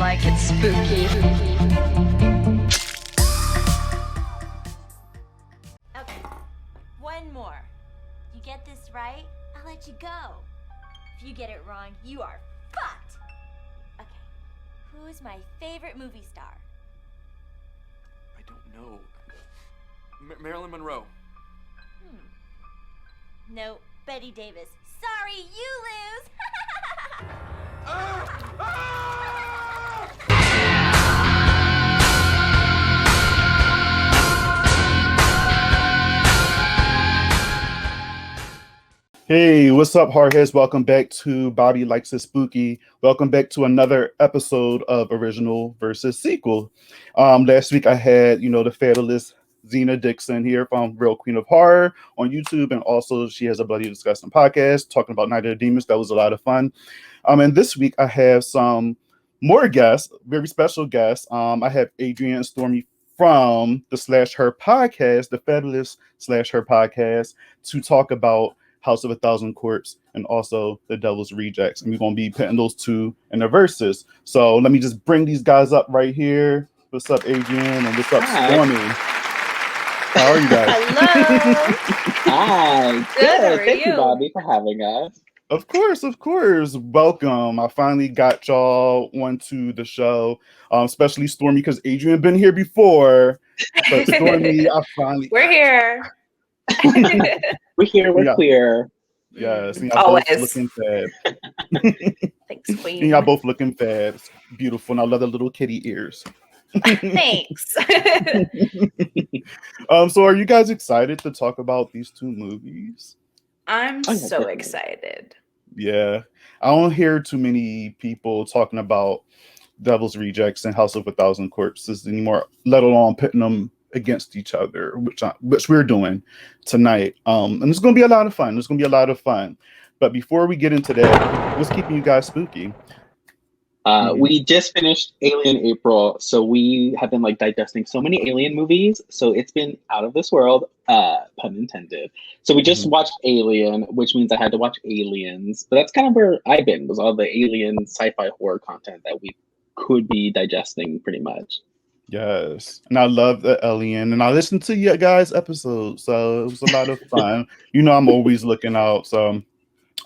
like it spooky. Okay, one more. You get this right, I'll let you go. If you get it wrong, you are fucked. Okay, who's my favorite movie star? I don't know. Marilyn Monroe. No, Betty Davis. Sorry, you lose. Hey, what's up, hardheads? Welcome back to Bobby Likes It Spooky. Welcome back to another episode of Original versus Sequel. Last week I had, the fabulous Zena Dixon here from Real Queen of Horror on YouTube, and also she has a Bloody Disgusting podcast talking about Night of the Demons. That was a lot of fun. And this week I have some more guests, very special guests. I have Adrian Stormy from the Slash Her podcast, the fabulous Slash Her podcast, to talk about House of a Thousand Corpse and also The Devil's Rejects. And we're going to be putting those two in the verses. So let me just bring these guys up right here. What's up, Adrian? And what's up, Stormy? How are you guys? Hello. Hi. Good. Thank you, Bobby, for having us. Of course. Welcome. I finally got y'all onto the show, especially Stormy, because Adrian been here before. But Stormy, We're here. We're clear. Yes, and always both looking fab. Thanks, Queen. And y'all both looking fab. It's beautiful. And I love the little kitty ears. Thanks. So are you guys excited to talk about these two movies? I'm so definitely. excited. Yeah. I don't hear too many people talking about Devil's Rejects and House of a Thousand Corpses anymore, let alone putting them against each other, which we're doing tonight. And it's going to be a lot of fun. But before we get into that, what's keeping you guys spooky? We just finished Alien April, so we have been digesting so many Alien movies, so it's been out of this world, pun intended. So we just watched Alien, which means I had to watch Aliens, but that's kind of where I've been, was all the Alien sci-fi horror content that we could be digesting pretty much. Yes, and I love the Alien, and I listened to you guys' episodes, so it was a lot of fun. I'm always looking out, so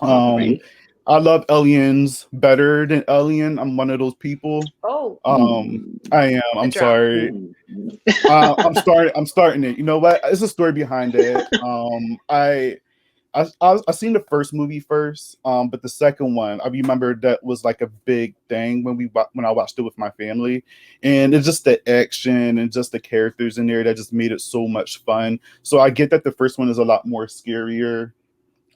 Right. I love Aliens better than Alien. I'm one of those people. Oh. I am. I'm sorry. I'm starting it. You know what? There's a story behind it. I seen the first movie first, but the second one, I remember that was like a big thing when I watched it with my family, and it's just the action and just the characters in there that just made it so much fun. So I get that the first one is a lot more scarier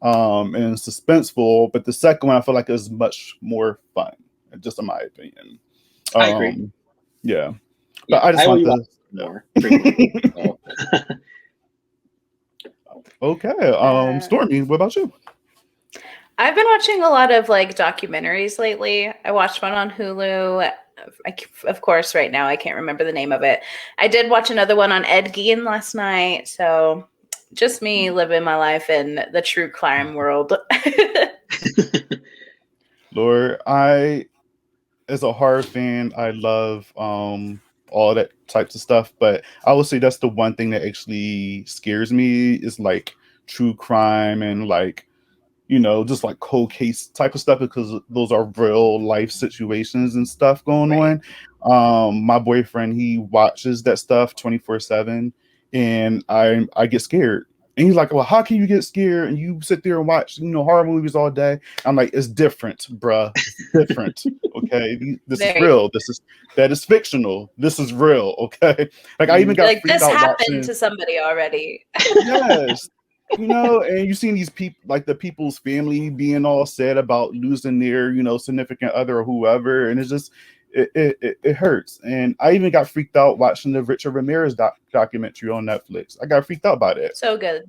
and suspenseful, but the second one I feel like is much more fun, just in my opinion. I agree. Yeah, but I just want to more frequently, so. Okay. Stormy, what about you? I've been watching a lot of documentaries lately. I watched one on Hulu. Of course, right now I can't remember the name of it. I did watch another one on Ed Gein last night. So just me living my life in the true crime world. Lord, as a horror fan, I love all that types of stuff, but I would say that's the one thing that actually scares me is true crime and just cold case type of stuff, because those are real life situations and stuff going on. My boyfriend, he watches that stuff 24/7, and I get scared. And he's like, well, how can you get scared and you sit there and watch, horror movies all day? I'm like, it's different, bruh. It's different. Okay. This is real. That is fictional. This is real. Okay. I even got freaked this out happened watching to somebody already. Yes. And you seen these people, the people's family being all sad about losing their, significant other or whoever. And it's just, it hurts. And I even got freaked out watching the Richard Ramirez documentary on Netflix. I got freaked out by that. So good.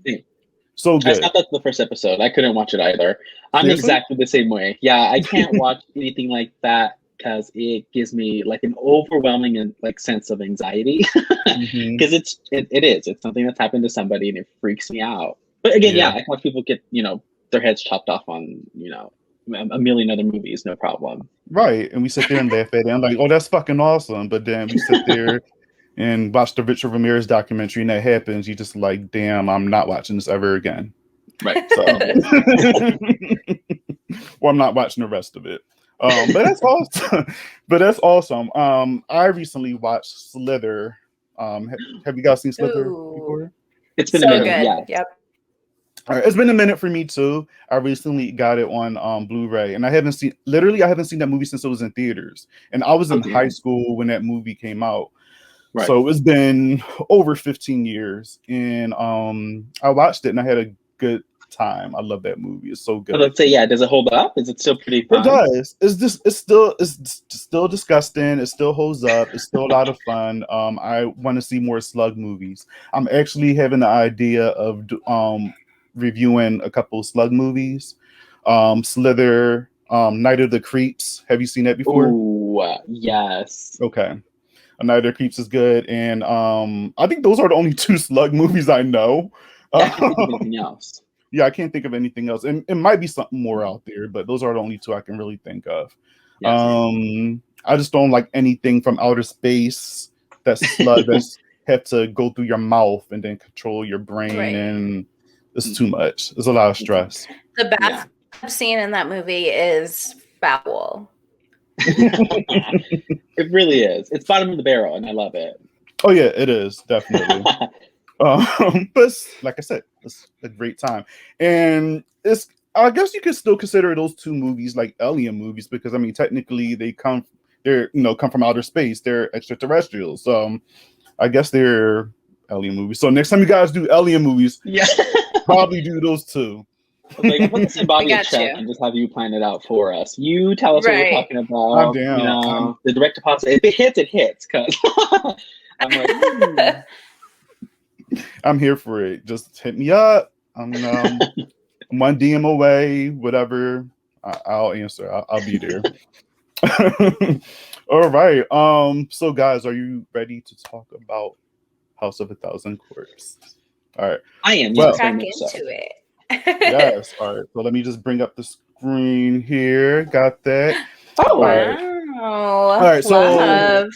So good. I thought that's the first episode. I couldn't watch it either. I'm Seriously? exactly the same way. Yeah, I can't watch anything like that because it gives me an overwhelming and sense of anxiety. Because it's something that's happened to somebody and it freaks me out. But again, I watch people get their heads chopped off on a million other movies, no problem. Right. And we sit there and laugh at it. I'm like, oh, that's fucking awesome. But then we sit there and watch the Richard Ramirez documentary, and that happens. You just like, damn, I'm not watching this ever again. Right. So, or I'm not watching the rest of it. But that's awesome. I recently watched Slither. Have you guys seen Slither before? It's been so a minute. good. Yeah. Yep. All right, it's been a minute for me too. I recently got it on Blu-ray, and I haven't seen that movie since it was in theaters. And I was in high school when that movie came out. Right. So it's been over 15 years, and I watched it and I had a good time. I love that movie. It's so good. Let's say, yeah. Does it hold up? Is it still pretty fun? It does. It's still disgusting. It still holds up. It's still a lot of fun. I want to see more slug movies. I'm actually having the idea of reviewing a couple of slug movies. Slither, Night of the Creeps. Have you seen that before? Ooh, yes. Okay. Night of the Creeps is good, and I think those are the only two slug movies I know. Yeah, I can't think of anything else. Yeah, I can't think of anything else, and it might be something more out there, but those are the only two I can really think of. Yes. I just don't like anything from outer space that's slug that's have to go through your mouth and then control your brain, and it's too much. There's a lot of stress. The bath scene in that movie is foul. It really is. It's bottom of the barrel, and I love it. Oh yeah, it is definitely. But like I said, it's a great time, and I guess you could still consider those two movies like alien movies because I mean technically they come from outer space. They're extraterrestrials. So I guess they're alien movies. So next time you guys do alien movies, probably do those two. Like, let's send Bobby a check and just have you plan it out for us. You tell us what we're talking about. The direct deposit. If it hits. Cause I'm like, I'm here for it. Just hit me up. I'm one DM away. Whatever. I'll answer. I'll be there. All right. So guys, are you ready to talk about House of a Thousand Corpses? All right. I am. Well, back into it. Yes. All right. So let me just bring up the screen here. Got that. Oh, wow. All right. So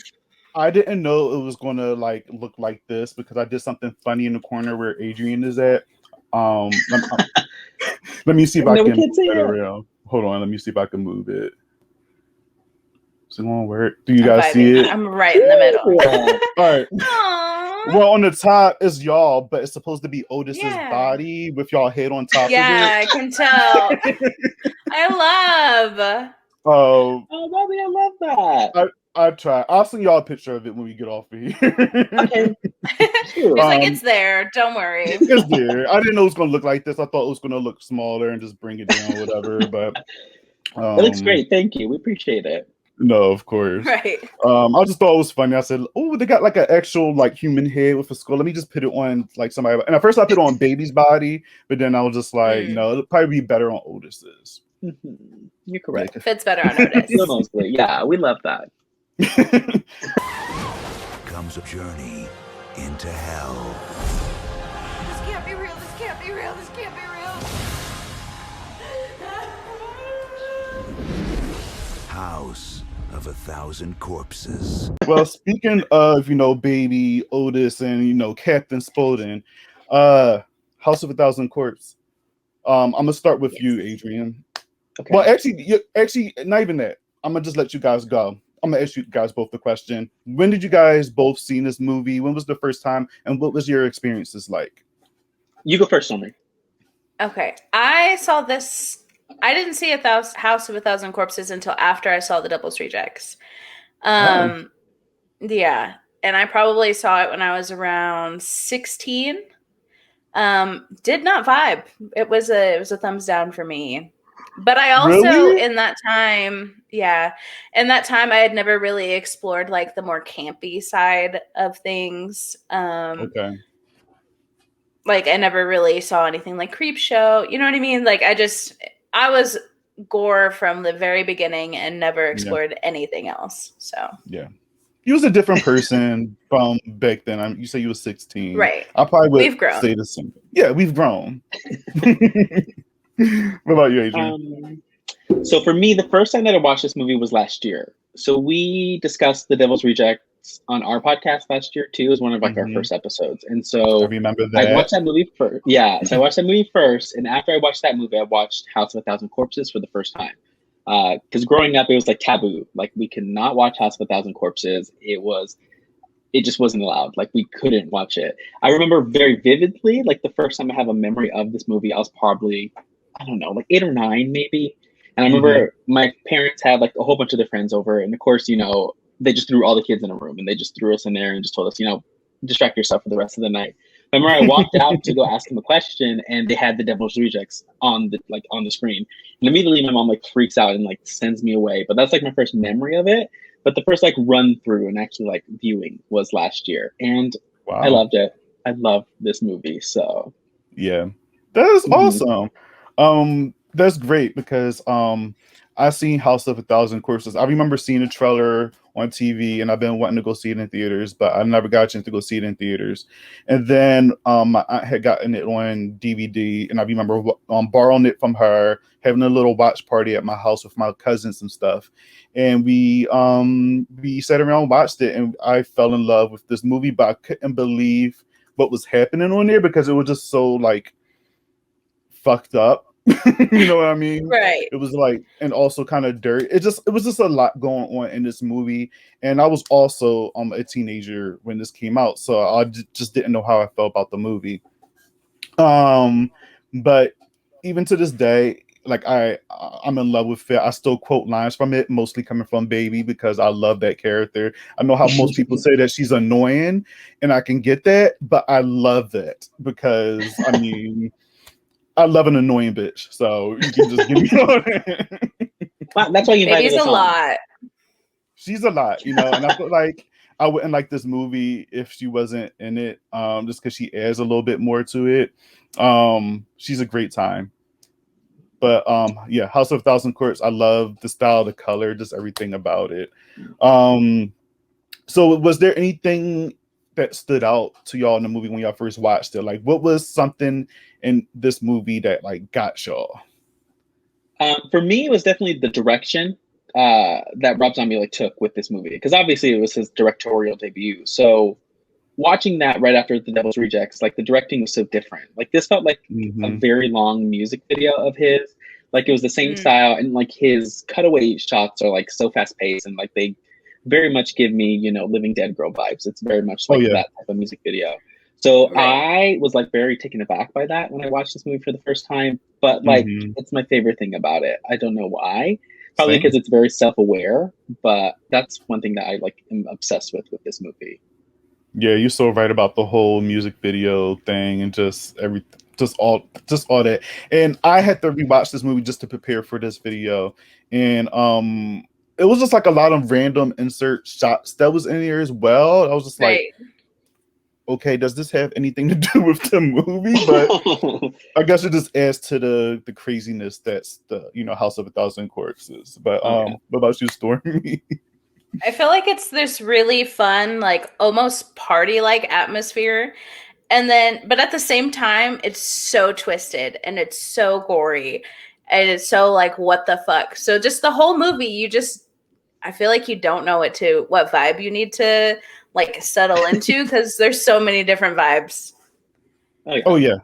I didn't know it was going to look like this because I did something funny in the corner where Adrian is at. Let me see if I can move it around. Hold on. Let me see if I can move it. Is it going to work? Do you guys see it? I'm right in the middle. All right. Well, on the top is y'all, but it's supposed to be Otis's body with y'all head on top of it. Yeah, I can tell. I love. Oh, Bobby, I love that. I try. I'll send y'all a picture of it when we get off of here. Okay. He's like, it's there. Don't worry. It's there. I didn't know it was going to look like this. I thought it was going to look smaller and just bring it down, whatever. But it looks great. Thank you. We appreciate it. No, of course. Right. I just thought it was funny. I said, "Oh, they got like an actual human head with a skull. Let me just put it on somebody." And at first, I put it on Baby's body, but then I was just like, it'll probably be better on Otis's. Mm-hmm. You're correct. It fits better on Otis. Mostly, yeah, we love that. Comes a journey into hell. This can't be real. This can't be real. This can't be real. House of a Thousand Corpses. Well, speaking of, Baby Otis and, Captain Spaulding, House of a Thousand Corpses. I'm going to start with you, Adrian. Okay. Well, actually, not even that. I'm going to just let you guys go. I'm going to ask you guys both the question. When did you guys both see this movie? When was the first time? And what was your experiences like? You go first, Stormy. Okay. I saw this. I didn't see House of a Thousand Corpses until after I saw The Devil's Rejects. Yeah. And I probably saw it when I was around 16. Did not vibe. It was a thumbs down for me. But I also, in that time, I had never really explored the more campy side of things. Okay. I never really saw anything like Creepshow. You know what I mean? I was gore from the very beginning and never explored anything else. So yeah, you was a different person from back then. You say you were 16, right? I probably would we've grown. Say the same. Yeah, we've grown. What about you, Adrian? So for me, the first time that I watched this movie was last year. So we discussed The Devil's Rejects on our podcast last year too. It was one of like our first episodes. And I so remember I that. watched that movie first. Yeah. So I watched that movie first. And after I watched that movie, I watched House of a Thousand Corpses for the first time. Because growing up, it was like taboo. Like we could not watch House of a Thousand Corpses. It just wasn't allowed. Like we couldn't watch it. I remember very vividly, like the first time I have a memory of this movie, I was probably, I don't know, like 8 or 9 maybe. And I remember my parents had like a whole bunch of their friends over. And of course, you know, they just threw all the kids in a room and they just threw us in there and just told us, you know, distract yourself for the rest of the night. I remember I walked out to go ask them a question and they had The Devil's Rejects on the screen. And immediately my mom like freaks out and like sends me away. But that's like my first memory of it. But the first like run through and actually like viewing was last year. And Wow. I loved it. I love this movie. So yeah, that is awesome. That's great because I seen House of a Thousand Corpses. I remember seeing the trailer on TV, and I've been wanting to go see it in theaters, but I never got a chance to go see it in theaters. And then my aunt had gotten it on DVD, and I remember borrowing it from her, having a little watch party at my house with my cousins and stuff. And we sat around and watched it, and I fell in love with this movie, but I couldn't believe what was happening on there because it was just so like fucked up. You know what I mean? Right. It was like, and also kind of dirty. It was just a lot going on in this movie. And I was also a teenager when this came out, so I just didn't know how I felt about the movie. But even to this day, like I'm in love with it. I still quote lines from it, mostly coming from Baby because I love that character. I know how most people say that she's annoying, and I can get that, but I love that because I mean. I love an annoying bitch, so you can just give me on it. Wow, that's why you invited Baby's us a on. lot. She's a lot, you know, and I feel like I wouldn't like this movie if she wasn't in it, just because she adds a little bit more to it. She's a great time. But yeah, House of a Thousand Corpses, I love the style, the color, just everything about it. So was there anything that stood out to y'all in the movie when y'all first watched it? Like, what was something in this movie that like got y'all? For me, it was definitely the direction that Rob Zombie like took with this movie, because obviously it was his directorial debut. So watching that right after The Devil's Rejects, like the directing was so different. Like this felt like a very long music video of his. Like it was the same style, and like his cutaway shots are like so fast paced, and like they very much give me, you know, Living Dead Girl vibes. It's very much like that type of music video. So I was like very taken aback by that when I watched this movie for the first time. But like, it's my favorite thing about it. I don't know why. Probably because it's very self-aware. But that's one thing that I like am obsessed with this movie. Yeah, you're so right about the whole music video thing and just everything, just all that. And I had to rewatch this movie just to prepare for this video, and it was just like a lot of random insert shots that was in here as well. I was just like, okay, does this have anything to do with the movie? But I guess it just adds to the craziness that's the, you know, House of a Thousand Corpses. But what about you, Stormy? I feel like it's this really fun, like almost party-like atmosphere. And then, but at the same time, it's so twisted and it's so gory and it's so like, what the fuck? So just the whole movie, I feel like you don't know what vibe you need to like settle into because there's so many different vibes. Oh yeah.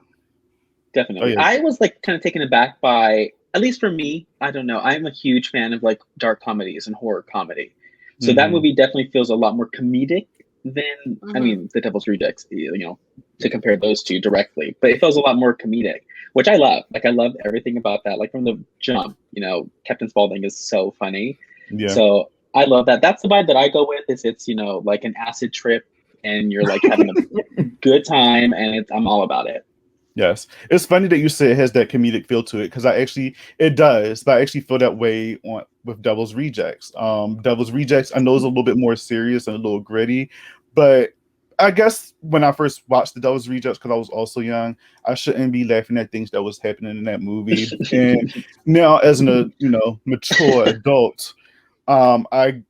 Definitely. I was like kind of taken aback by, at least for me, I don't know, I'm a huge fan of like dark comedies and horror comedy. So that movie definitely feels a lot more comedic than, I mean, The Devil's Rejects, you know, to compare those two directly. But it feels a lot more comedic, which I love. Like, I love everything about that. Like, from the jump, you know, Captain Spaulding is so funny. Yeah. So I love that. That's the vibe that I go with, is it's, you know, like an acid trip and you're like having a good time, and I'm all about it. Yes. It's funny that you say it has that comedic feel to it, because it does, but I actually feel that way with Devil's Rejects. Devil's Rejects, I know, is a little bit more serious and a little gritty, but I guess when I first watched the Devil's Rejects, because I was also young, I shouldn't be laughing at things that was happening in that movie. And now, as a mature adult, I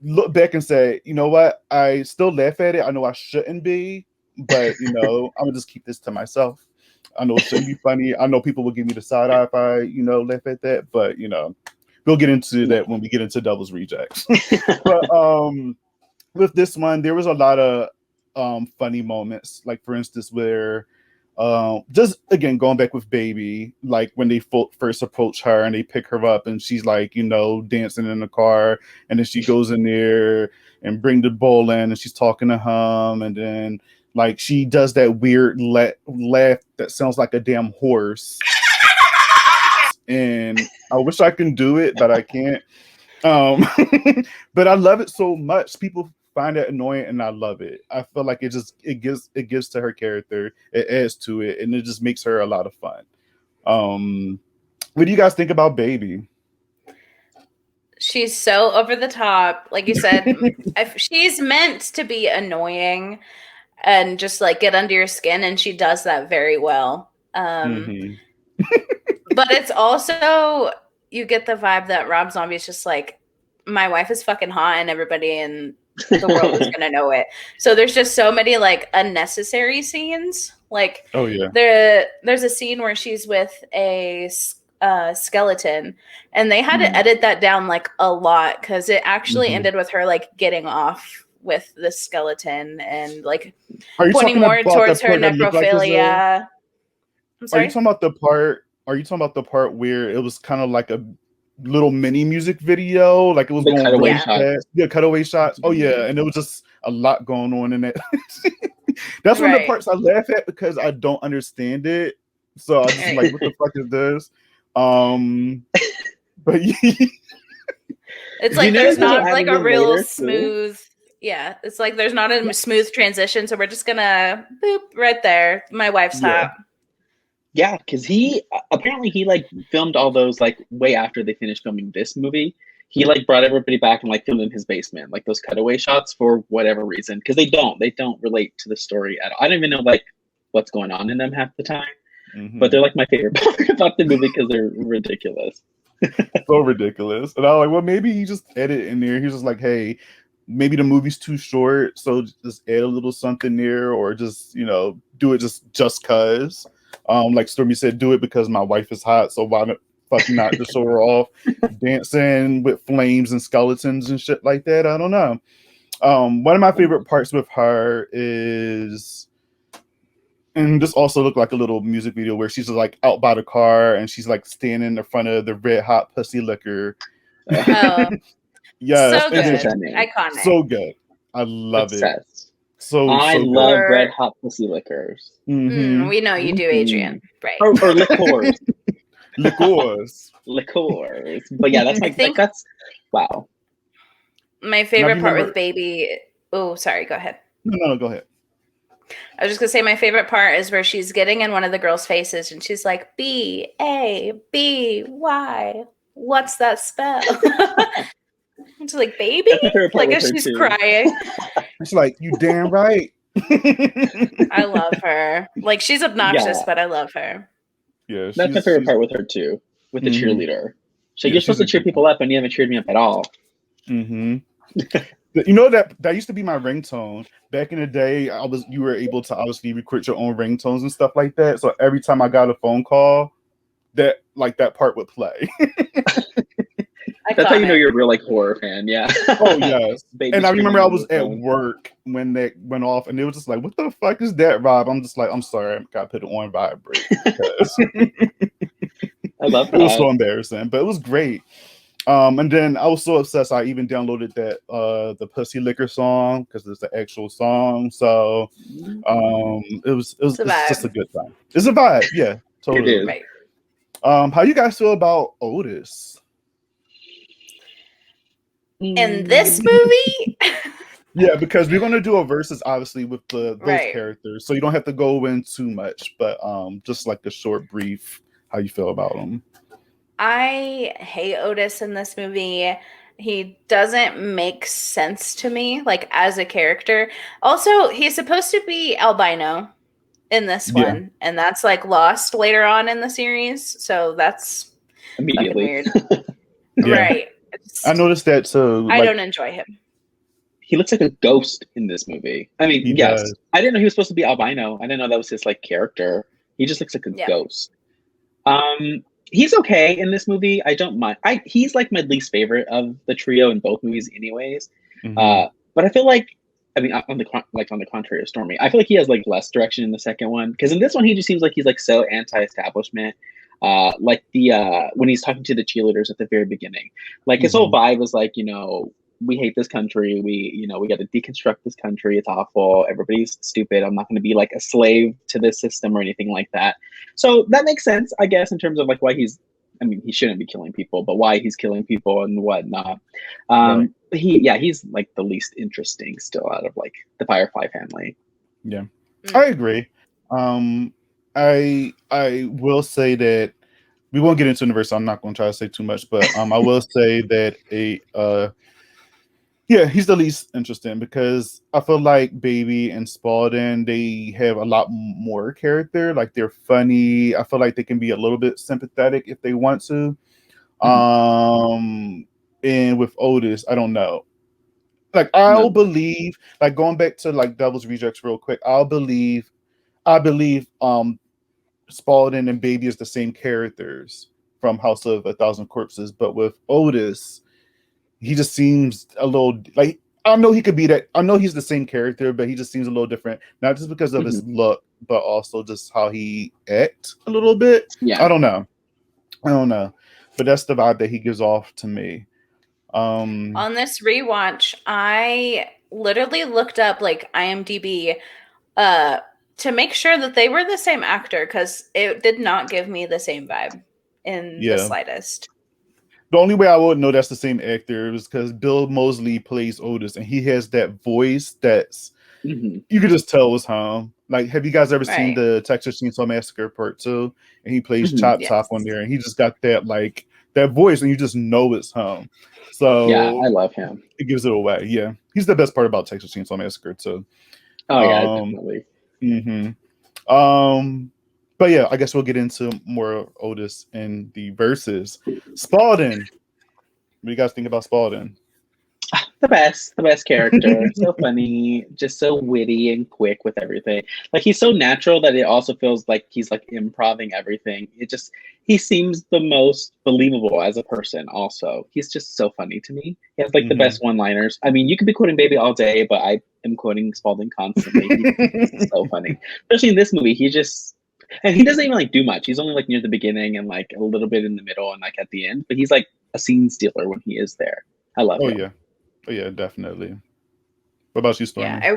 look back and say, you know what? I still laugh at it. I know I shouldn't be, but I'm gonna just keep this to myself. I know it shouldn't be funny. I know people will give me the side eye if I, laugh at that, but we'll get into that when we get into Devil's Rejects. But with this one, there was a lot of funny moments, like for instance, where just again going back with Baby, like when they first approach her and they pick her up and she's like, dancing in the car, and then she goes in there and bring the bowl in and she's talking to him, and then like she does that weird laugh that sounds like a damn horse. And I wish I can do it, but I can't. But I love it so much. People find it annoying, and I love it. I feel like it gives to her character. It adds to it, and it just makes her a lot of fun. What do you guys think about Baby? She's so over the top, like you said. She's meant to be annoying and just like get under your skin, and she does that very well. But it's also, you get the vibe that Rob Zombie's just like, my wife is fucking hot and everybody in the world is gonna know it. So there's just so many like unnecessary scenes. Like, oh yeah, there's a scene where she's with a skeleton, and they had to edit that down like a lot because it actually ended with her like getting off with the skeleton and like pointing more towards her necrophilia. I'm sorry? Are you talking about the part where it was kind of like a little mini music video, like it was going really fast? Yeah, cutaway shots. Oh yeah, and it was just a lot going on in it. That's one of the parts I laugh at because I don't understand it. So I just like, what the fuck is this? But it's like there's not like a real smooth. Yeah, it's like there's not a smooth transition, so we're just gonna boop right there. My wife's hot. Yeah, because he like filmed all those like way after they finished filming this movie. He like brought everybody back and like filmed in his basement, like those cutaway shots for whatever reason, because they don't relate to the story at all. I don't even know like what's going on in them half the time, but they're like my favorite part about the movie because they're ridiculous. So ridiculous. And I was like, well, maybe he just edit in there. He's just like, hey, maybe the movie's too short, so just add a little something there, or just do it just cause. Like Stormy said, do it because my wife is hot, so why not just show her off dancing with flames and skeletons and shit like that? I don't know. One of my favorite parts with her is, and this also looked like a little music video where she's like out by the car and she's like standing in front of the Red Hot Pussy Liquor. Yes, so good, iconic, so good. I love it. I love Red Hot Pussy Liquors. We know you do, Adrian. Right. Or liqueurs. liqueurs. But yeah, that's wow. My favorite part with Baby. Oh, sorry. Go ahead. No, go ahead. I was just gonna say my favorite part is where she's getting in one of the girls' faces and she's like, B-A-B-Y. What's that spell? It's like, baby, like as she's crying. It's like, you damn right. I love her. Like, she's obnoxious, but I love her. Yeah, that's my favorite part with her too, with the cheerleader. So you're supposed to cheer people up, and you haven't cheered me up at all. That used to be my ringtone back in the day. You were able to obviously record your own ringtones and stuff like that. So every time I got a phone call, that part would play. That's how you know you're a real like horror fan, yeah. Oh yes. And I remember I was at work when that went off, and it was just like, "What the fuck is that, Rob?" I'm just like, "I'm sorry, I got to put it on vibrate." I love that. It was so embarrassing, but it was great. And then I was so obsessed, I even downloaded that the Pussy Liquor song because it's the actual song. So it's just a good time. It's a vibe, yeah, totally. It is. Right. How you guys feel about Otis? In this movie? Yeah, because we're going to do a versus, obviously, with those characters. So you don't have to go in too much, but just like a short brief, how you feel about them. I hate Otis in this movie. He doesn't make sense to me, like, as a character. Also, he's supposed to be albino in this one, and that's, like, lost later on in the series. So that's immediately weird. Yeah. Right. I noticed that too. I don't enjoy him. He looks like a ghost in this movie. I mean, yes, does. I didn't know he was supposed to be albino. I didn't know that was his like character. He just looks like a Yeah. ghost. He's okay in this movie. I don't mind. He's like my least favorite of the trio in both movies, anyways. Mhm. But I feel like, I mean, on the contrary of Stormy, I feel like he has like less direction in the second one, because in this one he just seems like he's like so anti-establishment. Like the when he's talking to the cheerleaders at the very beginning, like his whole vibe is like, we hate this country. We got to deconstruct this country. It's awful. Everybody's stupid. I'm not going to be like a slave to this system or anything like that. So that makes sense, I guess, in terms of like why he shouldn't be killing people, but why he's killing people and whatnot. Right. He's like the least interesting still out of like the Firefly family. Yeah, I agree. I will say that we won't get into the verse. So I'm not going to try to say too much, but I will say that he's the least interesting, because I feel like Baby and Spaulding, they have a lot more character. Like, they're funny. I feel like they can be a little bit sympathetic if they want to. And with Otis, I don't know. Like, I'll believe, like, going back to like Devil's Rejects real quick, I believe Spaulding and Baby is the same characters from House of a Thousand Corpses, but with Otis, he just seems a little like, I know he could be that. I know he's the same character, but he just seems a little different, not just because of his look, but also just how he acts a little bit. Yeah. I don't know, but that's the vibe that he gives off to me. On this rewatch, I literally looked up like IMDb to make sure that they were the same actor, because it did not give me the same vibe in the slightest. The only way I would know that's the same actor is because Bill Moseley plays Otis, and he has that voice that's you could just tell was him. Like, have you guys ever seen the Texas Chainsaw Massacre Part 2? And he plays Chop Top on there, and he just got that like that voice, and you just know it's him. So yeah, I love him. It gives it away. Yeah, he's the best part about Texas Chainsaw Massacre too. Oh yeah, definitely. But yeah, I guess we'll get into more Otis in the verses. Spaulding. What do you guys think about Spaulding? The best character. So funny, just so witty and quick with everything. Like, he's so natural that it also feels like he's like improvising everything. He seems the most believable as a person. Also, he's just so funny to me. He has like the best one-liners. I mean, you could be quoting Baby all day, but I am quoting Spaulding constantly. He's so funny, especially in this movie. And he doesn't even like do much. He's only like near the beginning and like a little bit in the middle and like at the end. But he's like a scene stealer when he is there. I love him. Oh yeah, definitely. What about you, Stormy? Yeah,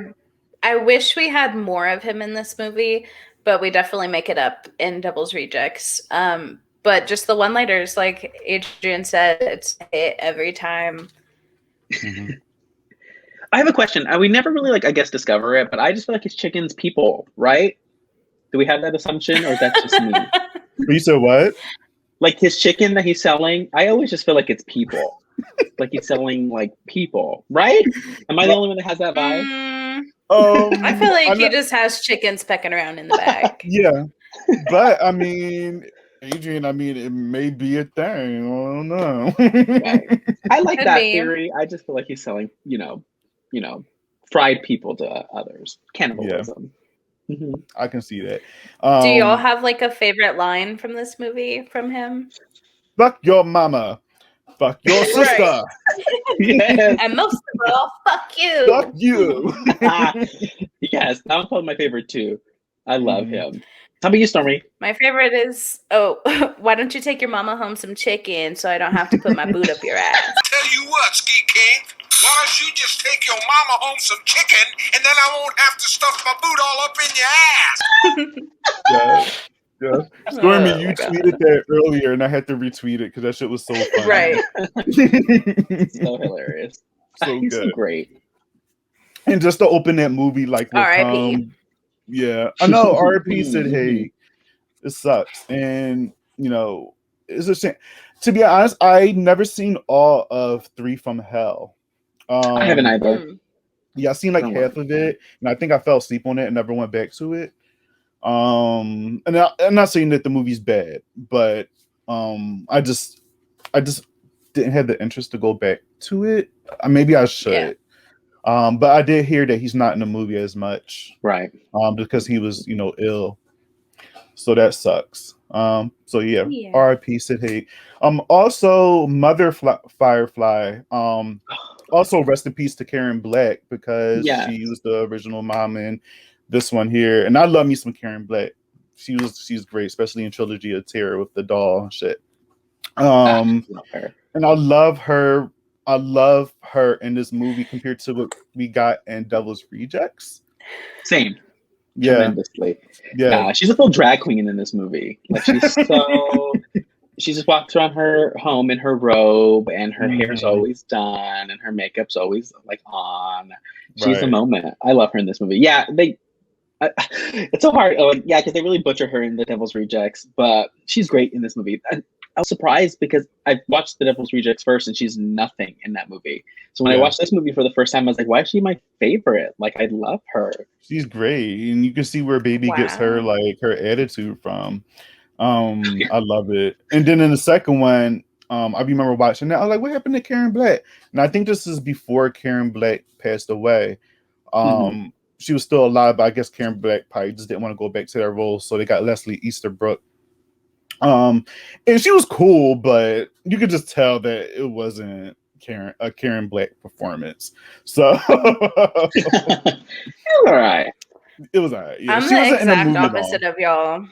I wish we had more of him in this movie, but we definitely make it up in Devil's Rejects. But just the one-liners, like Adrian said, it's a hit every time. I have a question. We never really like, I guess, discover it, but I just feel like his chicken's people, right? Do we have that assumption, or is that just me? You said what? Like, his chicken that he's selling, I always just feel like it's people. Like, he's selling like people, right? Am I the only one that has that vibe? I feel like he just has chickens pecking around in the bag. Yeah, but I mean, Adrian, it may be a thing. I don't know. Right. I like that theory. I just feel like he's selling, fried people to others. Cannibalism. Yeah. I can see that. Do y'all have like a favorite line from this movie from him? Fuck your mama. Fuck your sister. Yes. And most of all, fuck you. Fuck you. Yes, that one's probably my favorite too. I love him. How about you, Stormy? My favorite is, why don't you take your mama home some chicken so I don't have to put my boot up your ass? Tell you what, Ski King, why don't you just take your mama home some chicken and then I won't have to stuff my boot all up in your ass. Yeah. Stormy, you tweeted that earlier, and I had to retweet it because that shit was so funny. Right. So hilarious. So He's good. so great. And just to open that movie like with R.I.P. Yeah, I know. R.I.P. said, "Hey, it sucks," and it's a shame. To be honest, I never seen all of 3 from Hell. I haven't either. Yeah, I seen like half of it, and I think I fell asleep on it and never went back to it. And I'm not saying that the movie's bad, but I just didn't have the interest to go back to it. Maybe I should. Yeah. But I did hear that he's not in the movie as much, Right? Because he was, ill. So that sucks. So yeah, Yeah. R.I.P. Sid Haig. Also Mother Firefly. Also rest in peace to Karen Black because Yes. she was the original mom in this one here. And I love me some Karen Black. She's great, especially in Trilogy of Terror with the doll and shit. Love her. And I love her. I love her in this movie compared to what we got in Devil's Rejects. Same. Yeah, Tremendously. yeah, She's a full drag queen in this movie. Like she's so she just walks around her home in her robe and her hair's Mhm. always done and her makeup's always like on. She's a Right. moment. I love her in this movie. Yeah, it's so hard. Oh, yeah, because they really butcher her in The Devil's Rejects, but she's great in this movie. I was surprised because I watched The Devil's Rejects first and she's nothing in that movie. So when I Yeah. watched this movie for the first time, I was like, why is she my favorite? Like, I love her. She's great, and you can see where Baby gets her Wow. like her attitude from. I love it. And then in the second one, I remember watching that. I was like, what happened to Karen Black? And I think this is before Karen Black passed away. She was still alive, but I guess Karen Black probably just didn't want to go back to that role, so they got Leslie Easterbrook. And she was cool, but you could just tell that it wasn't a Karen Black performance. So All right. it was alright. Yeah, I'm she the wasn't in the exact movie at all. opposite of y'all.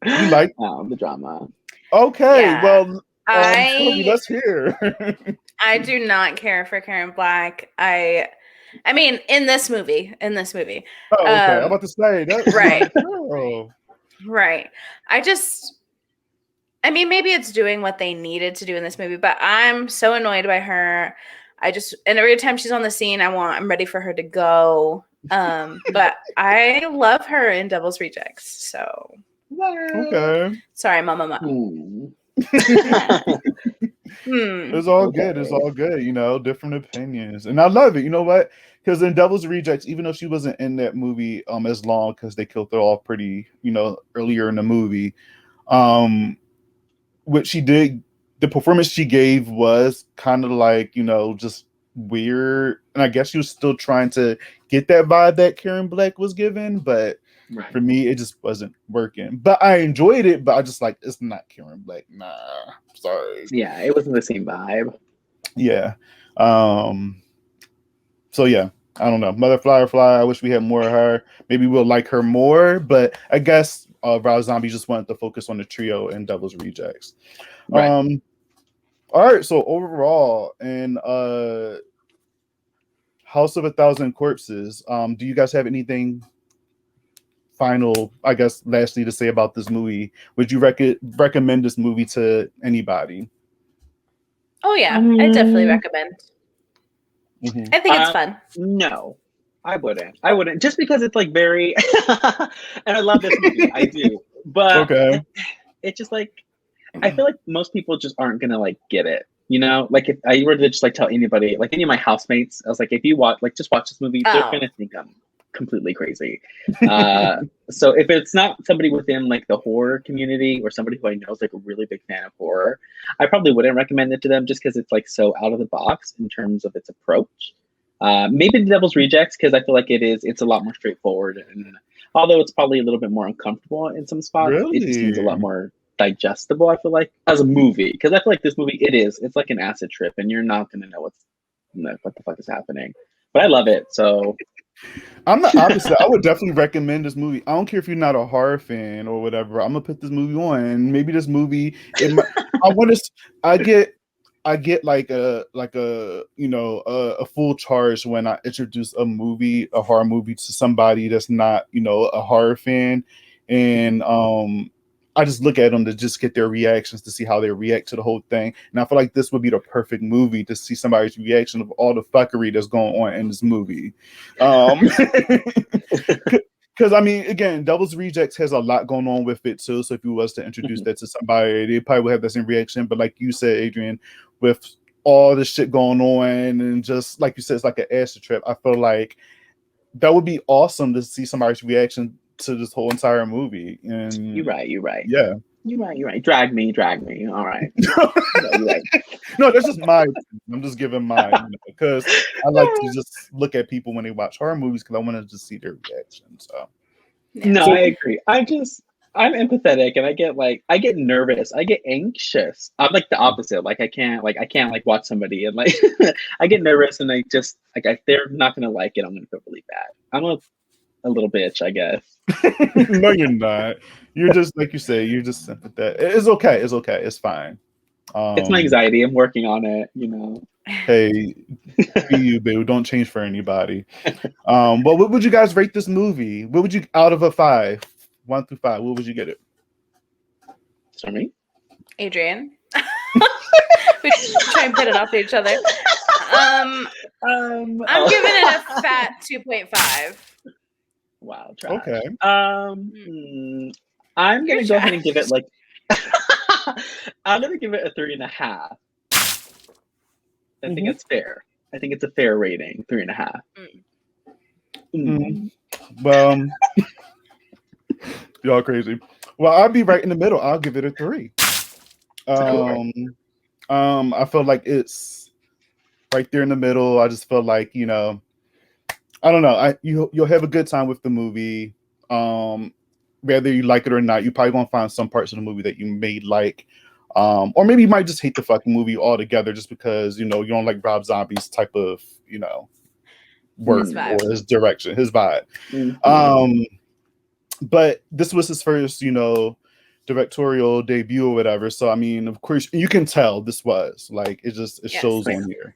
You like the drama. Okay, Yeah. well, Toby, I let's hear. I do not care for Karen Black. I mean, in this movie. Oh, okay. I'm about to say that. Right. Oh. Right. I mean, maybe it's doing what they needed to do in this movie, but I'm so annoyed by her. And every time she's on the scene, I'm ready for her to go. But I love her in Devil's Rejects. So Okay. sorry, Mama. It's all good. It's all good. You know, different opinions, and I love it. You know what? Because in Devil's Rejects, even though she wasn't in that movie as long, because they killed her off pretty, earlier in the movie. What she did, the performance she gave was kind of like, just weird, and I guess she was still trying to get that vibe that Karen Black was giving, but. Right. For me, it just wasn't working. But I enjoyed it, but I just like, it's not Karen Black. Nah, sorry. Yeah, it wasn't the same vibe. Yeah. So yeah, I don't know. Mother Firefly, I wish we had more of her. Maybe we'll like her more, but I guess Rob Zombie just wanted to focus on the trio and Devil's Rejects. Right. All right, so overall, in House of a Thousand Corpses, do you guys have anything final, I guess, lastly to say about this movie? Would you recommend this movie to anybody? Oh yeah, I definitely recommend. Mm-hmm. I think it's fun. No, I wouldn't. Just because it's like very, and I love this movie, I do. But okay, it's just like, I feel like most people just aren't gonna like get it. Like if I were to just like tell anybody, like any of my housemates, I was like, if you just watch this movie, they're gonna think I'm completely crazy. So if it's not somebody within like the horror community or somebody who I know is like a really big fan of horror, I probably wouldn't recommend it to them just because it's like so out of the box in terms of its approach. Maybe The Devil's Rejects, because I feel like it's a lot more straightforward, and although it's probably a little bit more uncomfortable in some spots, it just seems a lot more digestible, I feel like, as a movie. Because I feel like this movie, it's like an acid trip, and you're not going to know what the fuck is happening. But I love it, so... I'm the opposite. I would definitely recommend this movie. I don't care if you're not a horror fan or whatever. I'm gonna put this movie on, and maybe this movie. I get like a full charge when I introduce a horror movie to somebody that's not a horror fan, and I just look at them to just get their reactions to see how they react to the whole thing. And I feel like this would be the perfect movie to see somebody's reaction of all the fuckery that's going on in this movie. Because I mean, again, Devil's Rejects has a lot going on with it too. So if you was to introduce that to somebody, they probably would have the same reaction. But like you said, Adrian, with all this shit going on and just like you said, it's like an acid trip. I feel like that would be awesome to see somebody's reaction to this whole entire movie. And You're right. Yeah. You're right. Drag me. All right. You're right. No, that's just I'm just giving mine because I like to just look at people when they watch horror movies because I want to just see their reaction. So No, I agree. I'm empathetic, and I get nervous, I get anxious. I'm like the opposite. Like I can't watch somebody and like I get nervous, and I just like if they're not gonna like it, I'm gonna feel really bad. I'm a little bitch, I guess. No, you're not. You're just like you say. You're just sympathetic. It's okay. It's okay. It's fine. It's my anxiety. I'm working on it. You know. Hey, be you, baby. Don't change for anybody. But what would you guys rate this movie? What would you out of a 5, 1 through 5? What would you get it? Stormy? Adrian. We try and put it off each other. I'm giving it a fat 2.5. Wow. Trash. Okay. I'm gonna go ahead and give it like. I'm gonna give it a 3.5. I think it's fair. I think it's a fair rating, 3.5. Well, y'all crazy. Well, I'll be right in the middle. I'll give it a 3. I feel like it's right there in the middle. I just feel like, you know, I don't know. You'll have a good time with the movie. Whether you like it or not, you're probably gonna find some parts of the movie that you may like. Or maybe you might just hate the fucking movie altogether just because, you know, you don't like Rob Zombie's type of, you know, work or his direction, his vibe. But this was his first, you know, directorial debut or whatever. So, I mean, of course, you can tell this was like, it shows on here.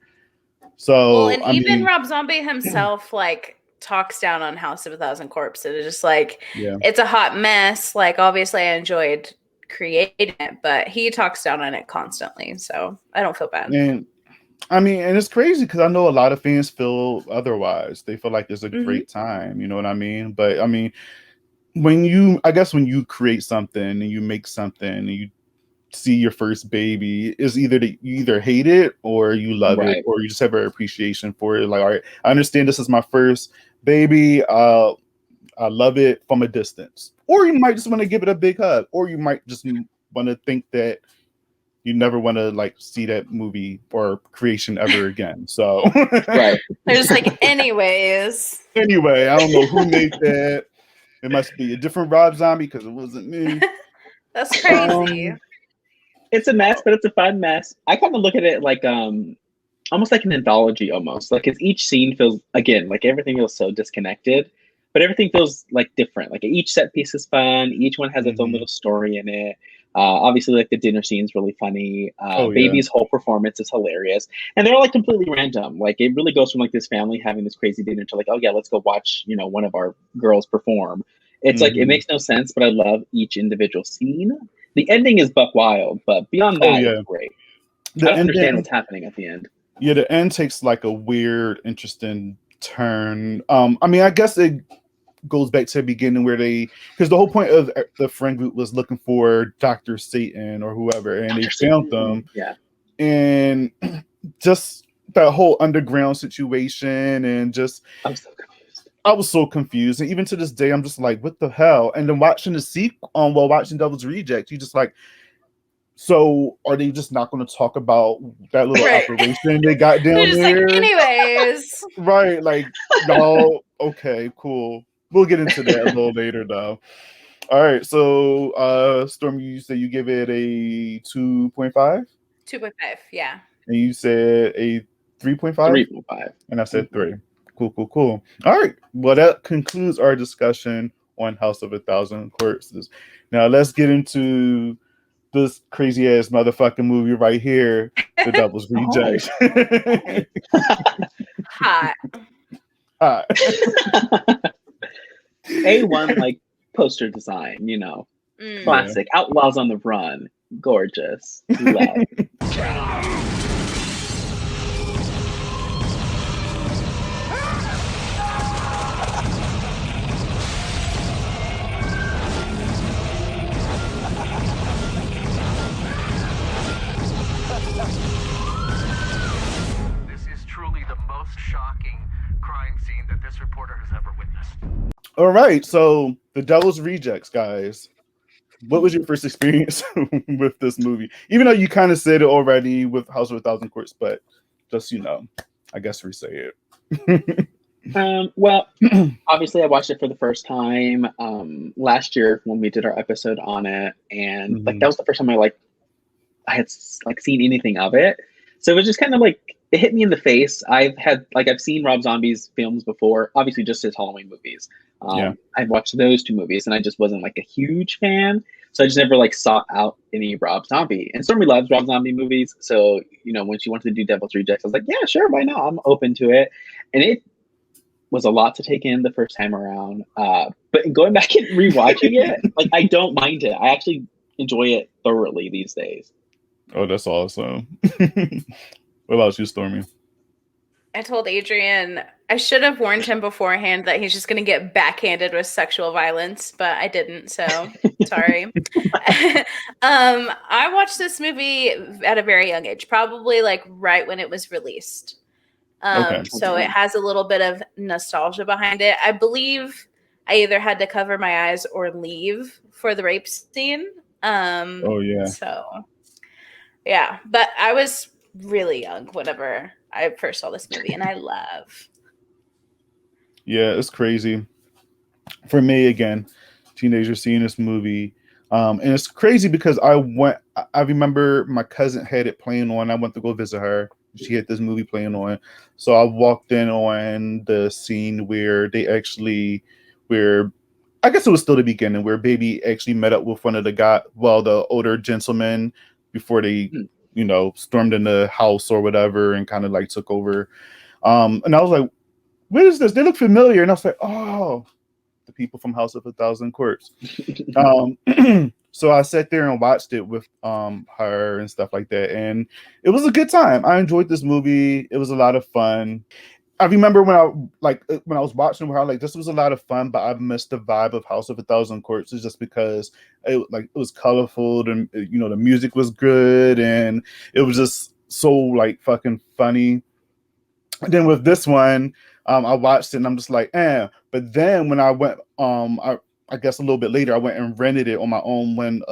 So, well, and even Rob Zombie himself, like, talks down on House of a Thousand Corpses. It's just like, it's a hot mess. Like, obviously, I enjoyed creating it, but he talks down on it constantly, so I don't feel bad. And I mean, and it's crazy because I know a lot of fans feel otherwise. They feel like it's a great time, you know what I mean? But I mean, when you create something and you make something and you see your first baby, is either that you either hate it or you love it, or you just have an appreciation for it. Like, all right, I understand this is my first baby. I love it from a distance. Or you might just want to give it a big hug. Or you might just want to think that you never want to like see that movie or creation ever again. So there's like anyways. Anyway, I don't know who made that. It must be a different Rob Zombie because it wasn't me. That's crazy. It's a mess, but it's a fun mess. I kind of look at it like almost like an anthology almost. Like each scene feels, again, like everything feels so disconnected. But everything feels like different. Like each set piece is fun. Each one has its own little story in it. Obviously, like the dinner scene is really funny. Baby's whole performance is hilarious, and they're like completely random. Like it really goes from like this family having this crazy dinner to like, oh yeah, let's go watch, you know, one of our girls perform. It's like it makes no sense, but I love each individual scene. The ending is buck wild, but beyond that, it's great. I don't understand what's happening at the end. Yeah, the end takes like a weird, interesting turn. I mean, I guess it goes back to the beginning where because the whole point of the friend group was looking for Dr. Satan or whoever, and they found them. Yeah. And just that whole underground situation, and just I was so confused. And even to this day, I'm just like, what the hell? And then watching the sequel, while watching Devil's Rejects, you just like, so are they just not going to talk about that little operation they got down there? Like, anyways. Right. Like, no, okay, cool. We'll get into that a little later, though. All right. So, Stormy, you said you give it a 2.5? 2.5, yeah. And you said a 3.5? 3.5. And I said 3. Cool. All right. Well, that concludes our discussion on House of a Thousand Corpses. Now, let's get into this crazy ass motherfucking movie right here, The Devil's Rejects. Hot. A1 like poster design, you know, classic. Outlaws on the Run, gorgeous. Love. All right, so The Devil's Rejects, guys. What was your first experience with this movie? Even though you kind of said it already with House of a Thousand Corpses, but just, you know, I guess re-say it. Well, obviously I watched it for the first time last year when we did our episode on it, and like that was the first time I had like seen anything of it. So it was just kind of like it hit me in the face. I've seen Rob Zombie's films before, obviously just his Halloween movies. I've watched those two movies, and I just wasn't like a huge fan. So I just never like sought out any Rob Zombie. And Stormy loves Rob Zombie movies, so when she wanted to do Devil's Rejects, I was like, yeah, sure, why not? I'm open to it. And it was a lot to take in the first time around. But going back and rewatching it, like I don't mind it. I actually enjoy it thoroughly these days. Oh, that's awesome. What about you, Stormy? I told Adrian I should have warned him beforehand that he's just going to get backhanded with sexual violence, but I didn't, so sorry. I watched this movie at a very young age, probably like right when it was released. So it has a little bit of nostalgia behind it. I believe I either had to cover my eyes or leave for the rape scene. Oh, yeah. So, yeah. But I was really young whenever I first saw this movie, and I love. Yeah, it's crazy. For me, again, teenager seeing this movie. And it's crazy because I remember my cousin had it playing on. I went to go visit her. She had this movie playing on. So I walked in on the scene where I guess it was still the beginning, where Baby actually met up with one of the older gentlemen before they, stormed in the house or whatever and kind of like took over. And I was like, what is this? They look familiar. And I was like, oh, the people from House of a Thousand Corpse. So I sat there and watched it with her and stuff like that, and it was a good time. I enjoyed this movie. It was a lot of fun. I remember when I was watching with her, like this was a lot of fun, but I missed the vibe of House of a Thousand Corpses just because it was colorful and the music was good and it was just so like fucking funny. And then with this one, I watched it and I'm just like, eh. But then when I went, I guess a little bit later, I went and rented it on my own when,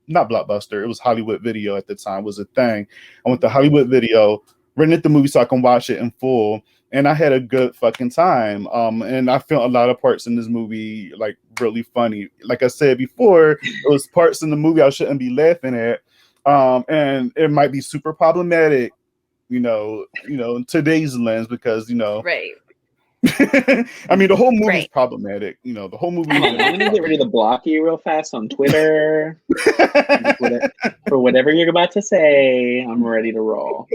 not Blockbuster, it was Hollywood Video at the time was a thing. I went to Hollywood Video, rented the movie so I can watch it in full, and I had a good fucking time. And I felt a lot of parts in this movie like really funny. Like I said before, it was parts in the movie I shouldn't be laughing at, and it might be super problematic, in today's lens because right. I mean, the whole movie is problematic. The whole movie. I'm gonna get ready to block you real fast on Twitter for whatever you're about to say. I'm ready to roll.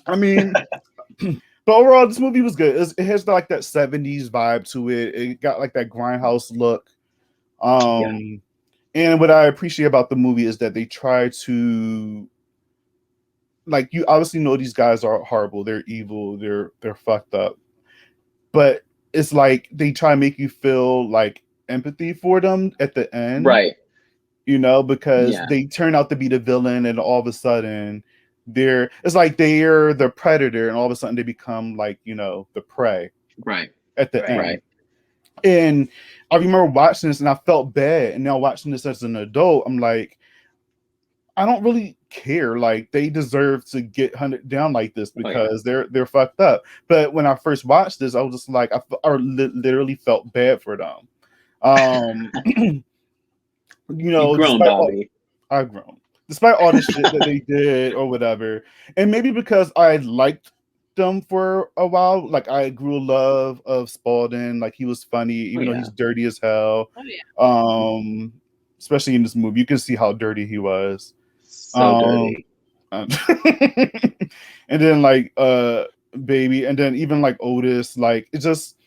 I mean, but overall, this movie was good. It has like that 70s vibe to it. It got like that grindhouse look. And what I appreciate about the movie is that they try to, like, you obviously know these guys are horrible. They're evil. They're fucked up. But it's like they try to make you feel like empathy for them at the end. Right. Because they turn out to be the villain and all of a sudden it's like they're the predator and all of a sudden they become like, the prey. Right. At the end. Right. And I remember watching this and I felt bad. And now watching this as an adult, I'm like, I don't really care. Like they deserve to get hunted down like this because they're fucked up. But when I first watched this, I was just like, I literally felt bad for them. You've grown, Bobby. I've grown. Despite all the shit that they did or whatever. And maybe because I liked them for a while, like I grew a love of Spaulding. Like he was funny, even though he's dirty as hell. Oh, yeah. Especially in this movie, you can see how dirty he was. So dirty. And then like Baby, and then even like Otis, like it's just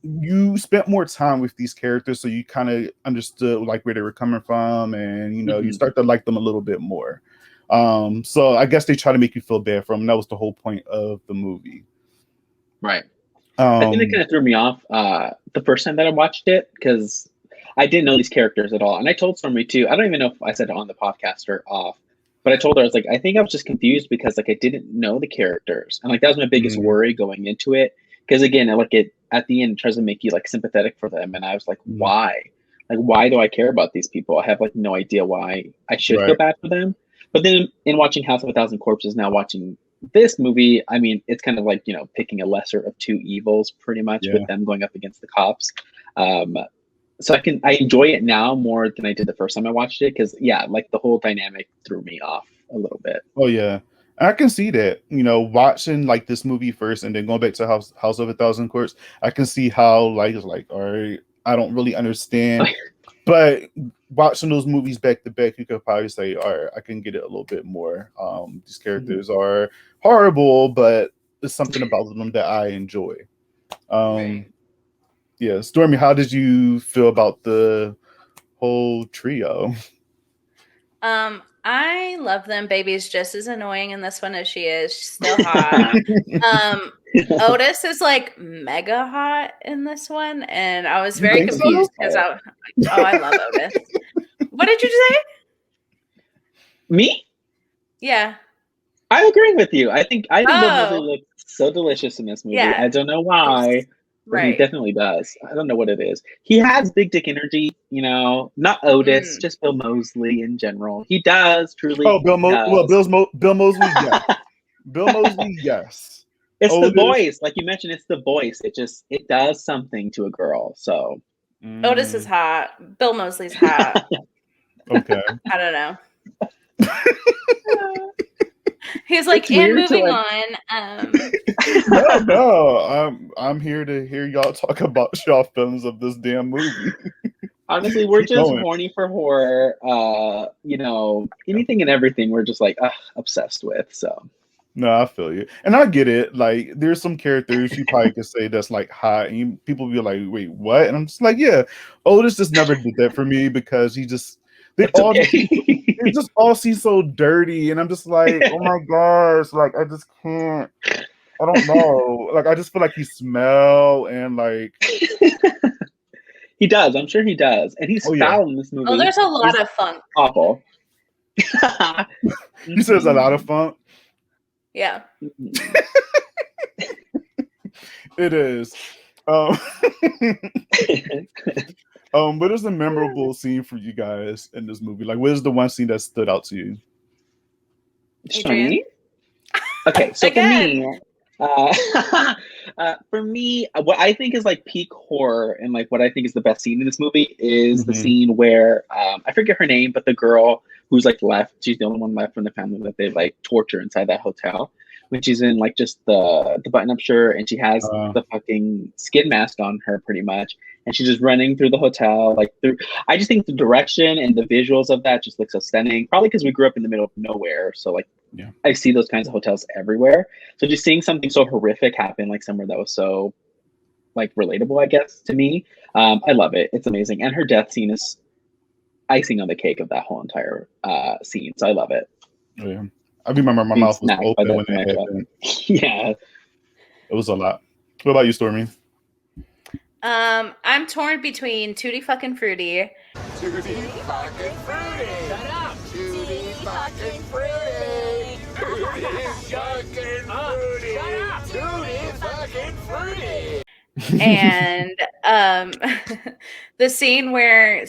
you spent more time with these characters, so you kind of understood like where they were coming from, and you start to like them a little bit more. So I guess they try to make you feel bad for them. That was the whole point of the movie. Right. I think it kind of threw me off the first time that I watched it because I didn't know these characters at all. And I told Stormy too. I don't even know if I said it on the podcast or off, but I told her, I was like, I think I was just confused because like I didn't know the characters. And like that was my biggest worry going into it. Because again, at the end, it tries to make you like sympathetic for them. And I was like, why? Like, why do I care about these people? I have like no idea why I should feel bad for them. But then in watching House of a Thousand Corpses, now watching this movie, I mean, it's kind of like, you know, picking a lesser of two evils, pretty much, with them going up against the cops. So I enjoy it now more than I did the first time I watched it, because like the whole dynamic threw me off a little bit. Oh yeah, I can see that. You know, watching like this movie first and then going back to House of a Thousand Corpses, I can see how like it's like, all right, I don't really understand, but watching those movies back to back, you could probably say, all right, I can get it a little bit more. These characters are horrible, but there's something about them that I enjoy. Yeah, Stormy, how did you feel about the whole trio? I love them. Baby's just as annoying in this one as she is. She's still hot. Otis is like mega hot in this one, and I was very confused because I love Otis. What did you say? Me? Yeah. I agree with you. I think Bill Moseley looks so delicious in this movie. Yeah. I don't know why. Right. He definitely does. I don't know what it is. He has big dick energy, you know, not Otis, just Bill Moseley in general. He does truly. Oh, Bill Moseley, yes. Bill Moseley, yes. It's the voice. Like you mentioned, it's the voice. It does something to a girl. So Otis is hot. Bill Moseley's hot. Okay. I don't know. He's like, and moving on. No, I'm here to hear y'all talk about y'all films of this damn movie. Honestly, we're just horny for horror. You know, anything and everything we're just like obsessed with. So no, I feel you, and I get it. Like, there's some characters you probably could say that's like hot, and people be like, "Wait, what?" And I'm just like, "Yeah, Otis just never did that for me because he just." They just all seem so dirty, and I'm just like, oh my gosh, like I just can't. I don't know. Like I just feel like he smell and like he does. I'm sure he does, and he's foul in this movie. Oh, there's a lot of funk. Awful. You said there's a lot of funk. Yeah. It is. What is the memorable scene for you guys in this movie? Like, what is the one scene that stood out to you? Adrian? Okay, so for me, what I think is like peak horror and like what I think is the best scene in this movie is the scene where I forget her name, but the girl who's like left, she's the only one left from the family that they like torture inside that hotel. When she's in like just the button-up shirt and she has the fucking skin mask on her pretty much, and she's just running through the hotel I just think the direction and the visuals of that just look so stunning, probably because we grew up in the middle of nowhere, so like I see those kinds of hotels everywhere, so just seeing something so horrific happen like somewhere that was so like relatable, I guess, to me, I love it. It's amazing, and her death scene is icing on the cake of that whole entire scene, so I love it. I remember my mouth was open when that happened. Yeah. It was a lot. What about you, Stormy? I'm torn between Tutti fucking Fruity. Tutti fucking fruity! Shut up! Tutti fucking fruity! Tutti fucking fruity! Shut up! Tutti fucking fruity! And the scene where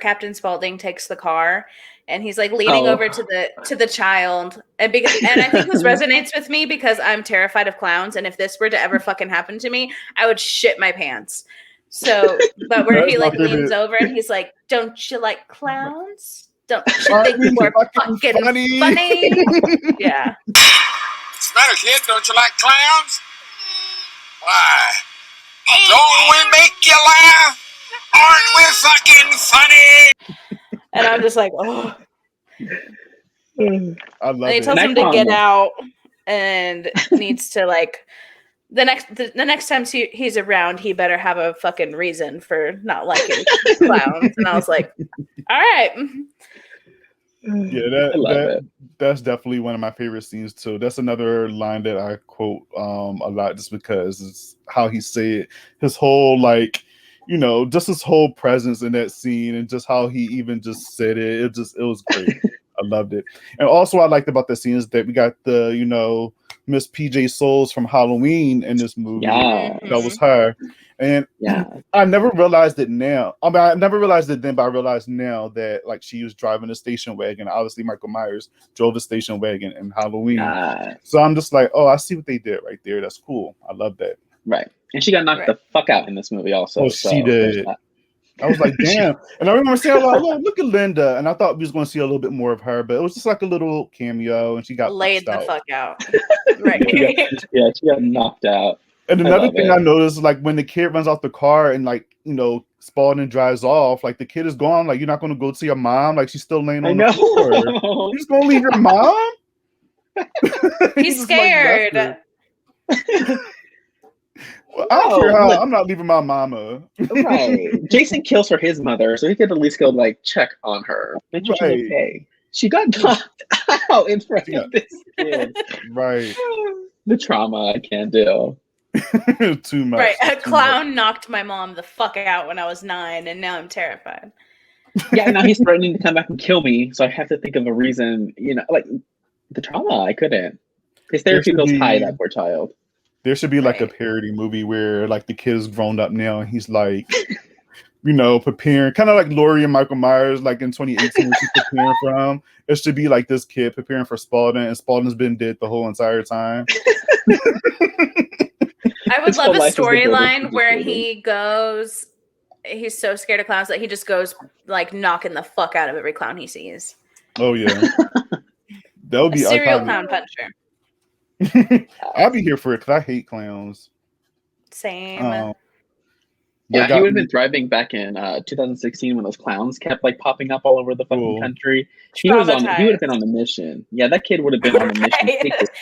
Captain Spaulding takes the car and he's like leaning over to the child, and I think this resonates with me because I'm terrified of clowns, and if this were to ever fucking happen to me, I would shit my pants. So, but where he like leans over and he's like, "Don't you like clowns? Don't you think we're fucking funny?" Yeah. What's the matter, kid? Don't you like clowns? Why? Don't we make you laugh? Aren't we fucking funny? And I'm just like, oh. I love it. He tells him to get out and needs to like the next time he's around, he better have a fucking reason for not liking clowns. And I was like, all right. Yeah, that's definitely one of my favorite scenes too. That's another line that I quote a lot just because it's how he said his whole like, you know, just his whole presence in that scene and just how he even just said it. It was great. I loved it. And also what I liked about that scene is that we got the, you know, Miss PJ Souls from Halloween in this movie. Yeah. That was her. And Yeah. I never realized it now. I mean, I never realized it then, but I realized now that like she was driving a station wagon. Obviously, Michael Myers drove a station wagon in Halloween. So I'm just like, oh, I see what they did right there. That's cool. I love that. Right. And she got knocked the fuck out in this movie also. Oh, she did. I was like, damn. And I remember saying, like, oh, look at Linda. And I thought we was going to see a little bit more of her, but it was just like a little cameo, and she got laid the out. fuck out. Right. Yeah, she got knocked out. And another thing I noticed, like when the kid runs off the car and like, you know, Spalding drives off, like the kid is gone. Like, you're not going to go see your mom. Like, she's still laying on the floor. You're just going to leave your mom? He's scared. Like, well, I don't care how. I'm not leaving my mama. Right. Jason kills for his mother, so he could at least go like check on her. Make sure she's okay. She got knocked out in front of this kid. Right. The trauma I can't do. Too much. Right. A clown knocked my mom the fuck out when I was 9, and now I'm terrified. Yeah, now he's threatening to come back and kill me, so I have to think of a reason, you know, like the trauma. I couldn't. His therapy goes high, that poor child. There should be like a parody movie where like the kid's grown up now and he's like, you know, preparing, kind of like Laurie and Michael Myers, like in 2018, when she's preparing for him. It should be like this kid preparing for Spalding, and Spalding's been dead the whole entire time. I would love a storyline where he goes, he's so scared of clowns that he just goes like knocking the fuck out of every clown he sees. Oh yeah. That would be a serial clown puncher. I'll be here for it because I hate clowns. Same. Yeah, he would have been thriving back in 2016 when those clowns kept like popping up all over the fucking country. He would have been on the mission. Yeah, that kid would have been on the mission.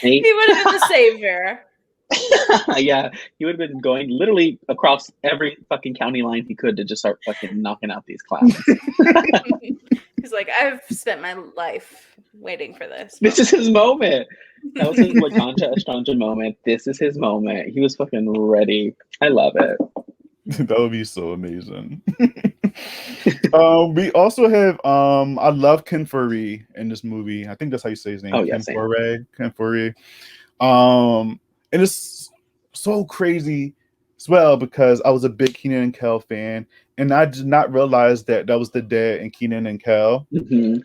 He would have been the savior. Yeah, he would have been going literally across every fucking county line he could to just start fucking knocking out these clowns. He's like, I've spent my life waiting for this. This is his moment. That was his LaConcha Estranja moment. This is his moment. He was fucking ready. I love it. That would be so amazing. We also have I love Ken Foree in this movie. I think that's how you say his name. Oh, yeah, Ken Foree. And it's so crazy as well because I was a big Kenan and Kel fan, and I did not realize that was the dad in Kenan and Kel. And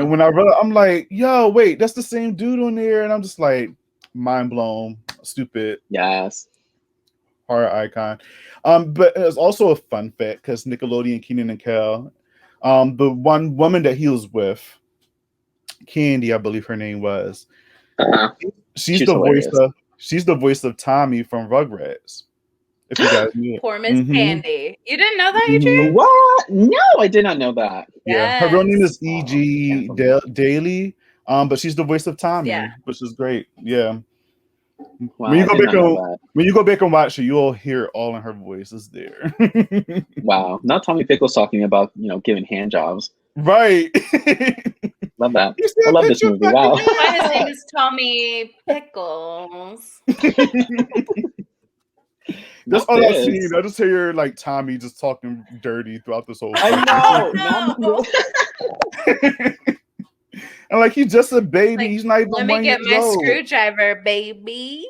when I realized, I'm like, yo, wait, that's the same dude on there, and I'm just like, mind blown, stupid. Yes. Horror icon. But it's also a fun fact because Nickelodeon, Kenan and Kel, the one woman that he was with, Candy, I believe her name was. She's the voice of Tommy from Rugrats. If you guys knew it. Poor Miss Candy. You didn't know that, Adrian? What? No, I did not know that. Yeah, her real name is E.G. Daly. But she's the voice of Tommy, which is great. Yeah. Wow, when you go back and watch it, you'll hear it all in her voice. It's there. Wow. Now Tommy Pickles talking about, you know, giving hand jobs. Right. Love that. I love this movie. Wow. His name is Tommy Pickles. That's all I've seen. I just hear like Tommy just talking dirty throughout this whole film. I know. And like he's just a baby. Like, he's not even let me get my screwdriver, baby.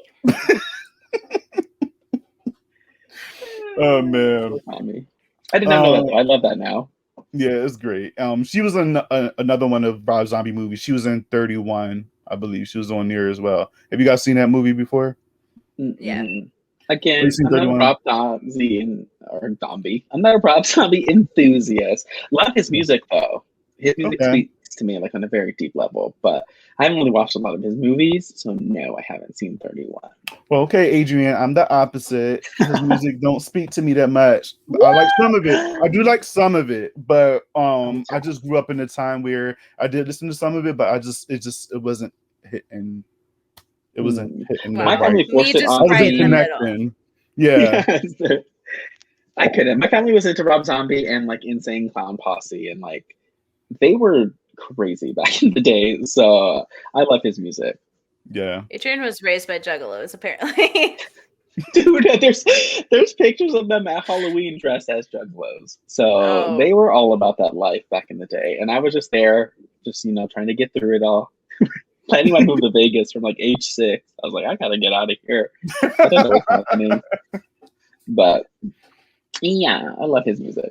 Oh man. Tommy. I did not know that though. I love that now. Yeah, it's great. She was in another one of Rob Zombie movies. She was in 31, I believe. She was on there as well. Have you guys seen that movie before? Yeah. Again, I'm not a Rob Zombie I'm not a Rob Zombie enthusiast. Love his music though. His music speaks to me like on a very deep level, but I haven't really watched a lot of his movies, so no, I haven't seen 31. Well, okay, Adrian, I'm the opposite. His music don't speak to me that much. I like some of it. I do like some of it, but I just grew up in a time where I did listen to some of it, but it wasn't hitting. It wasn't hitting. My family forced it on me. Yeah. Yes. I couldn't. My family was into Rob Zombie and like Insane Clown Posse, and like they were crazy back in the day. So I love his music. Yeah. Adrian was raised by juggalos, apparently. Dude, there's pictures of them at Halloween dressed as juggalos. So they were all about that life back in the day. And I was just there, just, you know, trying to get through it all. Planning my move to Vegas from like age 6. I was like, I gotta get out of here. I don't know what's happening. But yeah, I love his music.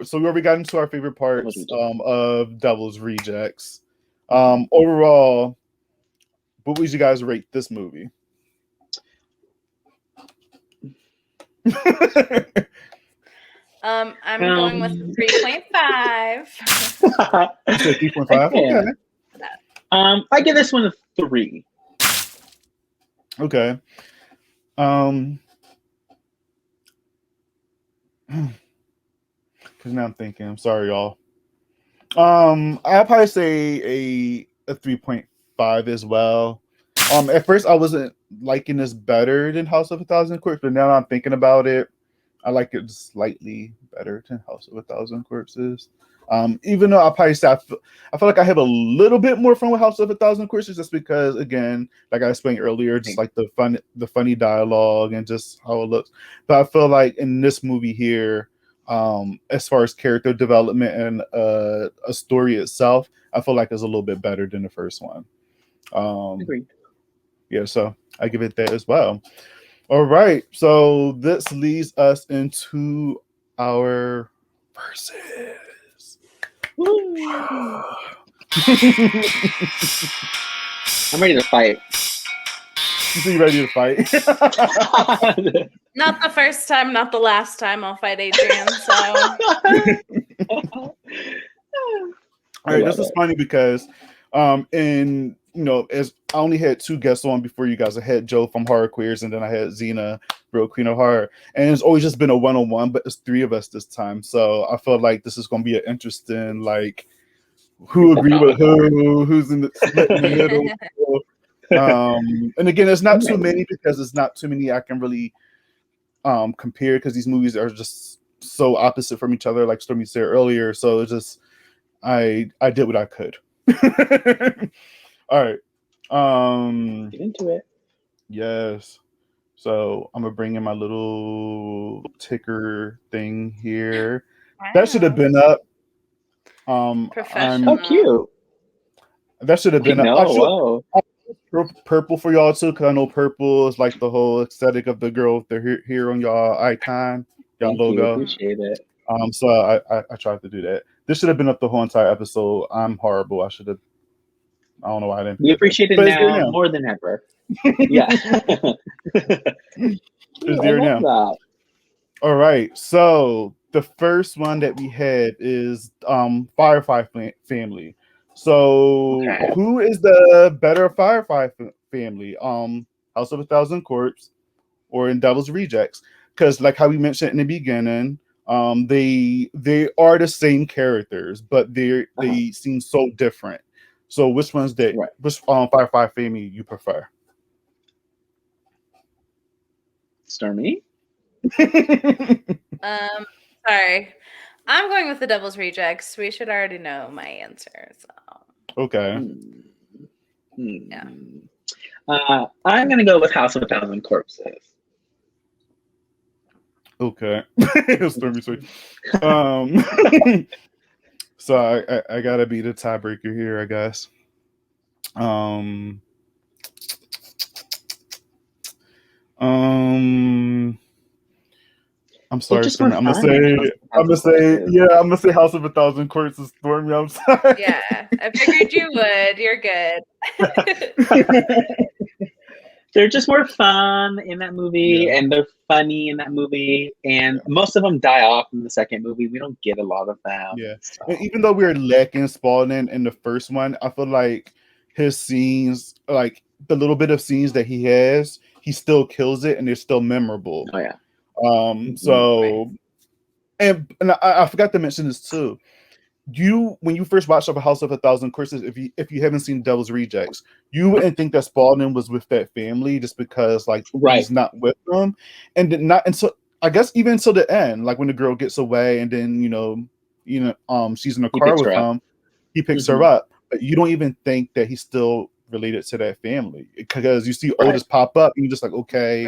So we already got into our favorite parts Devil's Rejects. of Devil's Rejects. Overall, what would you guys rate this movie? I'm going with 3.5. 3.5. Okay. I give this one a 3. Okay. Because now I'm thinking. I'm sorry, y'all. I'd probably say a 3.5 as well. At first I wasn't liking this better than House of a Thousand Corpses, but now I'm thinking about it, I like it slightly better than House of a Thousand Corpses. Even though I probably say I feel like I have a little bit more fun with House of a Thousand Corpses, just because, again, like I explained earlier, just like the funny dialogue and just how it looks. But I feel like in this movie here, as far as character development and a story itself, I feel like it's a little bit better than the first one. Agreed. Yeah, so I give it that as well. All right, so this leads us into our verses. I'm ready to fight. You think you're ready to fight? Not the first time, not the last time I'll fight Adrian. So, all right, this is funny because, in as I only had 2 guests on before you guys. I had Joe from Horror Queers, and then I had Xena, Real Queen of Horror, and it's always just been a 1-on-1, but it's 3 of us this time. So I feel like this is going to be an interesting, like, who agree with who's in the split in the middle. And again, it's not too many because it's not too many I can really compare, because these movies are just so opposite from each other, like Stormy said earlier. So it's just I did what I could. All right. Get into it. Yes. So I'm gonna bring in my little ticker thing here. wow. That should have been up. Professional. Oh, cute. That should have been up. Whoa. Purple for y'all too, because I know purple is like the whole aesthetic of the girl with the here on y'all icon, y'all Thank logo. you. Appreciate it. So I tried to do that. This should have been up the whole entire episode. I'm horrible. I should have. I don't know why I didn't. We appreciate it now more than ever. Yeah. It's there now. That. All right. So the first one that we had is Firefly family. So who is the better Firefly family? House of a Thousand Corpses or in Devil's Rejects? Because like how we mentioned in the beginning, they are the same characters, but they seem so different. So which one's that? Right. Which Firefly family you prefer? Stormy? Sorry. I'm going with the Devil's Rejects. We should already know my answer. So. Okay. Yeah. I'm gonna go with House of a Thousand Corpses. Okay. Stormy sweet. So I gotta be the tiebreaker here, I guess. I'm sorry, Stormy. I'm gonna say House of a Thousand Corpses, Stormy. I'm sorry. Yeah, I figured you would. You're good. They're just more fun in that movie, and they're funny in that movie, and most of them die off in the second movie. We don't get a lot of them. Yeah, so. And even though we're lacking Spalding in the first one, I feel like his scenes, like the little bit of scenes that he has, he still kills it, and they're still memorable. Oh yeah. So, and I forgot to mention this too. When you first watched House of a Thousand Corpses, if you haven't seen Devil's Rejects, you wouldn't think that Spalding was with that family just because he's not with them, and then not until I guess even until the end, like when the girl gets away, and then she's in a car with him, he picks her up, but you don't even think that he's still related to that family because you see Otis pop up, and you're just like, okay.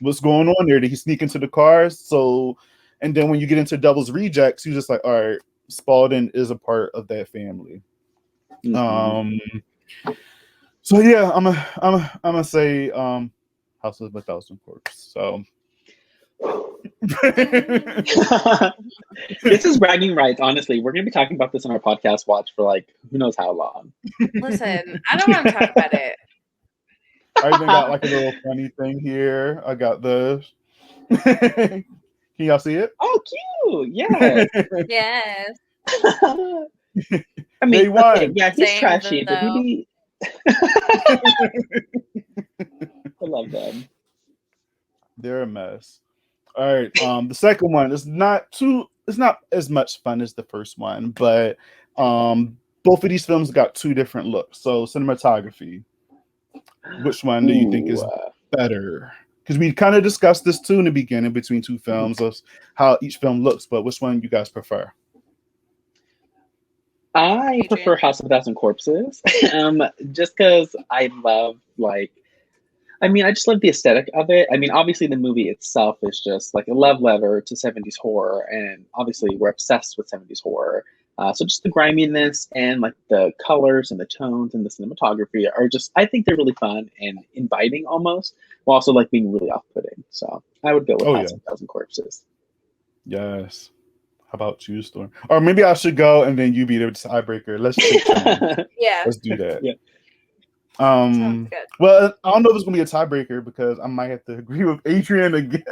What's going on there? Did he sneak into the cars? So, and then when you get into Devil's Rejects, you're just like, all right, Spalding is a part of that family. So yeah, I'm gonna say House of a Thousand Corpses. So This is bragging rights, honestly. We're going to be talking about this on our podcast watch for like who knows how long. Listen, I don't want to talk about it. I even got like a little funny thing here. I got this. Can y'all see it? Oh, cute! Yeah. Yes. I They mean, won. okay, yeah, he's Same, trashy, but though. he I love them. They're a mess. All right. The second one is not as much fun as the first one, but both of these films got two different looks. So cinematography. Which one do you think is better? Because we kind of discussed this too in the beginning between two films of how each film looks, but which one you guys prefer? I Adrian? prefer House of a Thousand Corpses, just because I love I just love the aesthetic of it. I mean, obviously the movie itself is just like a love letter to 70s horror, and obviously we're obsessed with 70s horror. So just the griminess and like the colors and the tones and the cinematography are just, I think they're really fun and inviting almost, while also like being really off-putting. So I would go with House of a Thousand Corpses. Yes. How about you, Storm? Or maybe I should go and then you be the tiebreaker. Let's take turns. Yeah. Let's do that. Yeah. Sounds good. Well, I don't know if it's gonna be a tiebreaker because I might have to agree with Adrian again.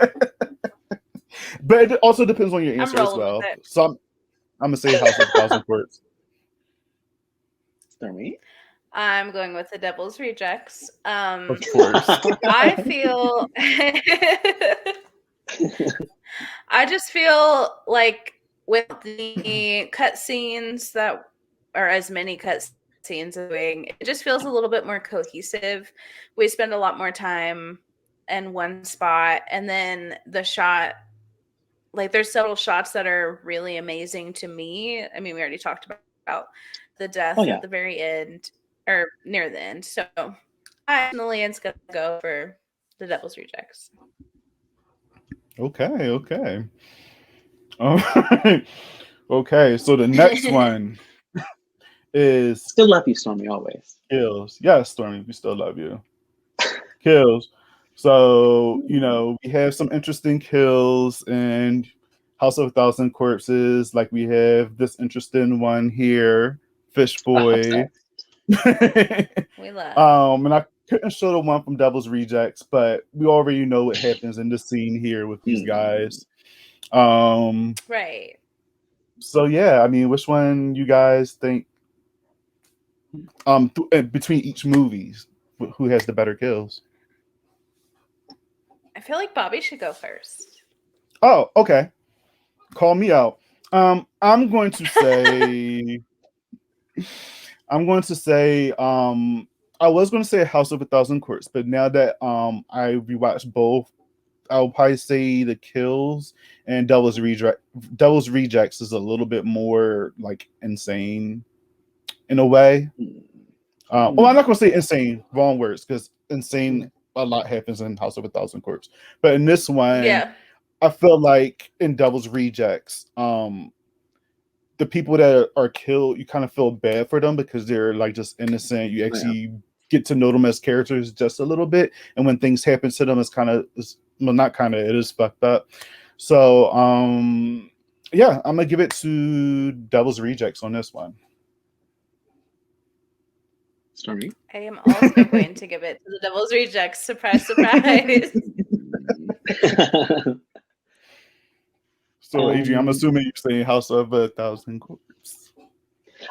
But it also depends on your answer as rolling well. with it. So I'm gonna say House of a Thousand Corpses. Stormy? I'm going with The Devil's Rejects. Of course. I feel I just feel like with the cutscenes that are as many cutscenes doing, it just feels a little bit more cohesive. We spend a lot more time in one spot, and then the shot, like there's several shots that are really amazing to me. I mean, we already talked about the death Oh, yeah. at the very end or near the end. So I personally am gonna go for The Devil's Rejects. Okay. All right. Okay, so the next one is Still love you, Stormy, always. Kills. Yes, Stormy, we still love you. Kills. So, we have some interesting kills in House of a Thousand Corpses. Like we have this interesting one here, Fish Boy. We love. And I couldn't show the one from Devil's Rejects, but we already know what happens in the scene here with these guys. Right. So yeah, I mean, which one you guys think between each movies, who has the better kills? I feel like Bobby should go first. Oh, okay. Call me out. I'm going to say I was going to say House of a Thousand Corpses, but now that I rewatched both, I'll probably say the kills, and Devil's Rejects is a little bit more like insane in a way. Well, I'm not going to say insane, wrong words, because insane, a lot happens in House of a Thousand Corpses. But in this one, Yeah. I feel like in Devil's Rejects, the people that are killed, you kind of feel bad for them because they're like just innocent. You actually get to know them as characters just a little bit. And when things happen to them, it is fucked up. So, yeah, I'm going to give it to Devil's Rejects on this one. Stormy? I am also going to give it to The Devil's Rejects. Surprise, surprise. So, Adrian, I'm assuming you're saying House of a Thousand Corpses.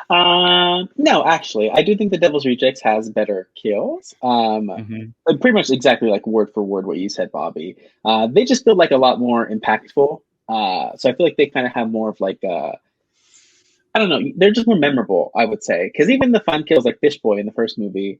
No, actually, I do think The Devil's Rejects has better kills. Pretty much exactly like word for word what you said, Bobby. They just feel like a lot more impactful. So I feel like they kind of have more of like I don't know, they're just more memorable, I would say. Because even the fun kills like Fish Boy in the first movie,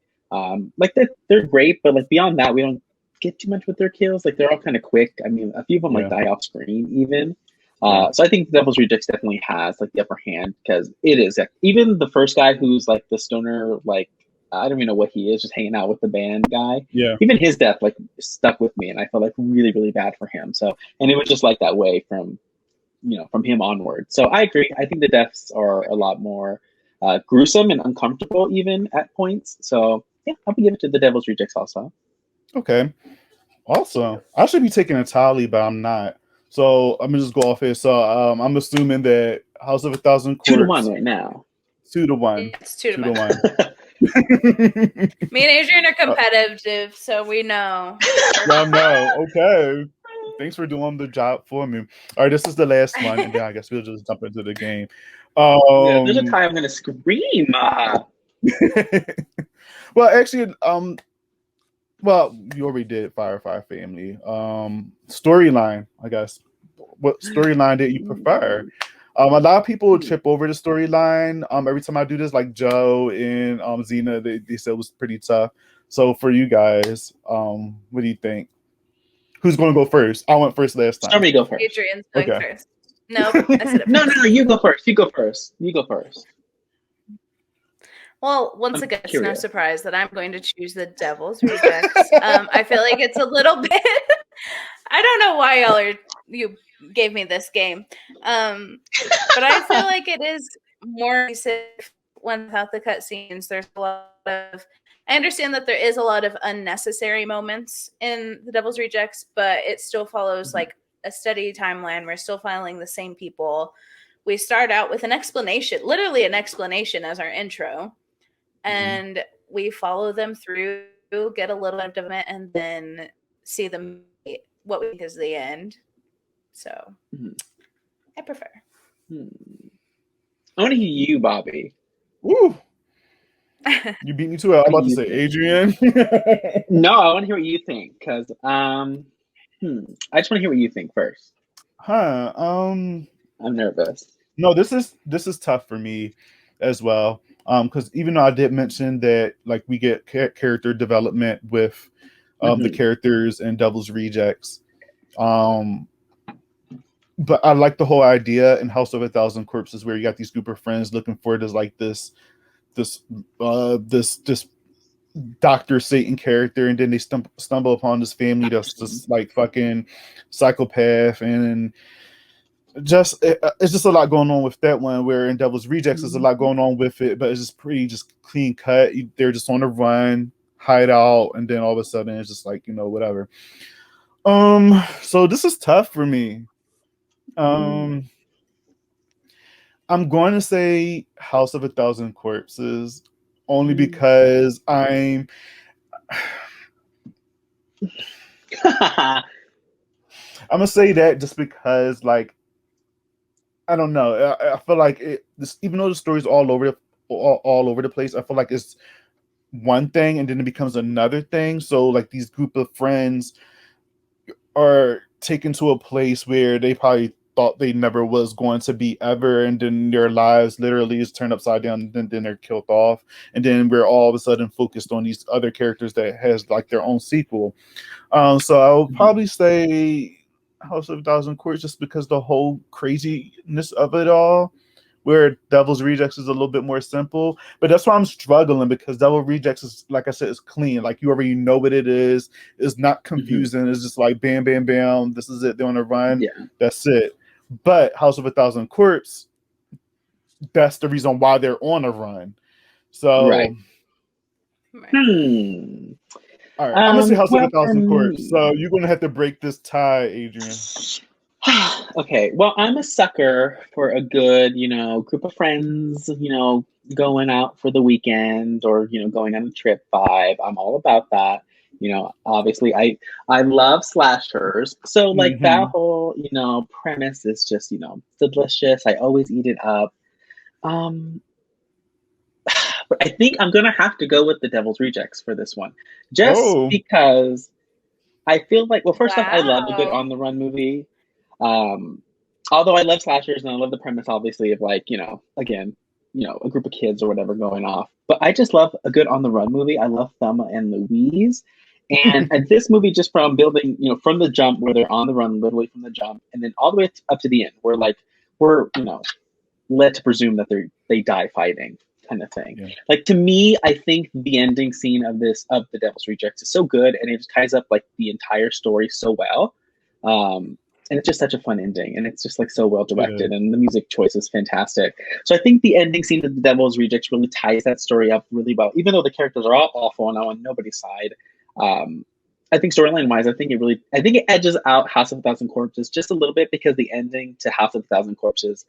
like they're great, but like beyond that, we don't get too much with their kills. Like they're all kind of quick. I mean, a few of them like die off screen even. So I think Devil's Rejects definitely has like the upper hand because it is even the first guy who's like the stoner, like I don't even know what he is, just hanging out with the band guy. Yeah. Even his death like stuck with me, and I felt like really, really bad for him. So, and it was just like that way from him onward. So I agree. I think the deaths are a lot more gruesome and uncomfortable even at points. So yeah, I would give it to The Devil's Rejects also. Okay. Awesome. I should be taking a tally, but I'm not. So I'm gonna just go off here. So I'm assuming that House of a Thousand Corpse 2-1 right now. 2-1. It's 2 to 2 1. to 1. Me and Adrian are competitive, so we know. Y'all know. Okay. Thanks for doing the job for me. All right, this is the last one, and then I guess we'll just jump into the game. Yeah, there's a time I'm gonna scream. Well, actually, well, you already did Firefly Family. Storyline, I guess. What storyline did you prefer? A lot of people trip over the storyline. Every time I do this, like Joe and Xena, they said it was pretty tough. So for you guys, what do you think? Who's going to go first? I went first last time. Stormy, go first. Adrian's going Okay. first. No, I said it. No, you go first. You go first. You go first. Well, once I'm again, it's curious. no surprise that I'm going to choose the Devil's Rejects. I feel like it's a little bit. I don't know why you gave me this game, but I feel like it is more safe without the cutscenes. There's a lot of. I understand that there is a lot of unnecessary moments in the Devil's Rejects, but it still follows like a steady timeline. We're still following the same people. We start out with an explanation, literally an explanation as our intro. And we follow them through, get a little bit of it, and then see them what we think is the end. So I prefer. I want to hear you, Bobby. Woo! You beat me to it. I'm about to say Adrian. No, I want to hear what you think because I just want to hear what you think first. I'm nervous. No, this is tough for me as well. Because even though I did mention that like we get character development with the characters in Devil's Rejects, but I like the whole idea in House of a Thousand Corpses where you got these group of friends looking for this Dr. Satan character, and then they stumble upon this family that's just like fucking psychopath, and it's just a lot going on with that one. Where in Devil's Rejects, there's a lot going on with it, but it's just pretty clean cut. They're just on the run, hide out, and then all of a sudden it's just like whatever. So this is tough for me. I'm going to say House of a Thousand Corpses only because I'm gonna say that just because like I don't know. I feel like even though the story's all over the place, I feel like it's one thing and then it becomes another thing. So like these group of friends are taken to a place where they probably thought they never was going to be ever, and then their lives literally is turned upside down, and then they're killed off, and then we're all of a sudden focused on these other characters that has like their own sequel. So I would probably say House of a Thousand Corpses just because the whole craziness of it all, where Devil's Rejects is a little bit more simple. But that's why I'm struggling, because Devil's Rejects is, like I said, is clean. Like you already know what it is. It's not confusing. It's just like bam, bam, bam. This is it. They're on a run. Yeah. That's it. But House of a Thousand Corpses, that's the reason why they're on a run. So, right. All right, I'm gonna say House of a Thousand Corpses. So you're gonna have to break this tie, Adrian. Okay, well, I'm a sucker for a good, group of friends, going out for the weekend or, going on a trip vibe. I'm all about that. Obviously I love slashers. So like that whole, premise is just, delicious. I always eat it up. But I think I'm going to have to go with the Devil's Rejects for this one. Just because I feel like, well, first off, I love a good on the run movie. Although I love slashers and I love the premise, obviously, of like, again, a group of kids or whatever going off. But I just love a good on the run movie. I love Thelma and Louise. And this movie, just from building, from the jump where they're on the run, literally from the jump, and then all the way up to the end, where like we're, led to presume that they die fighting, kind of thing. Yeah. Like to me, I think the ending scene of the Devil's Rejects is so good, and it just ties up like the entire story so well. And it's just such a fun ending, and it's just like so well directed, and the music choice is fantastic. So I think the ending scene of the Devil's Rejects really ties that story up really well, even though the characters are all awful and I'm on nobody's side. I think storyline wise, I think it edges out House of a Thousand Corpses just a little bit because the ending to House of a Thousand Corpses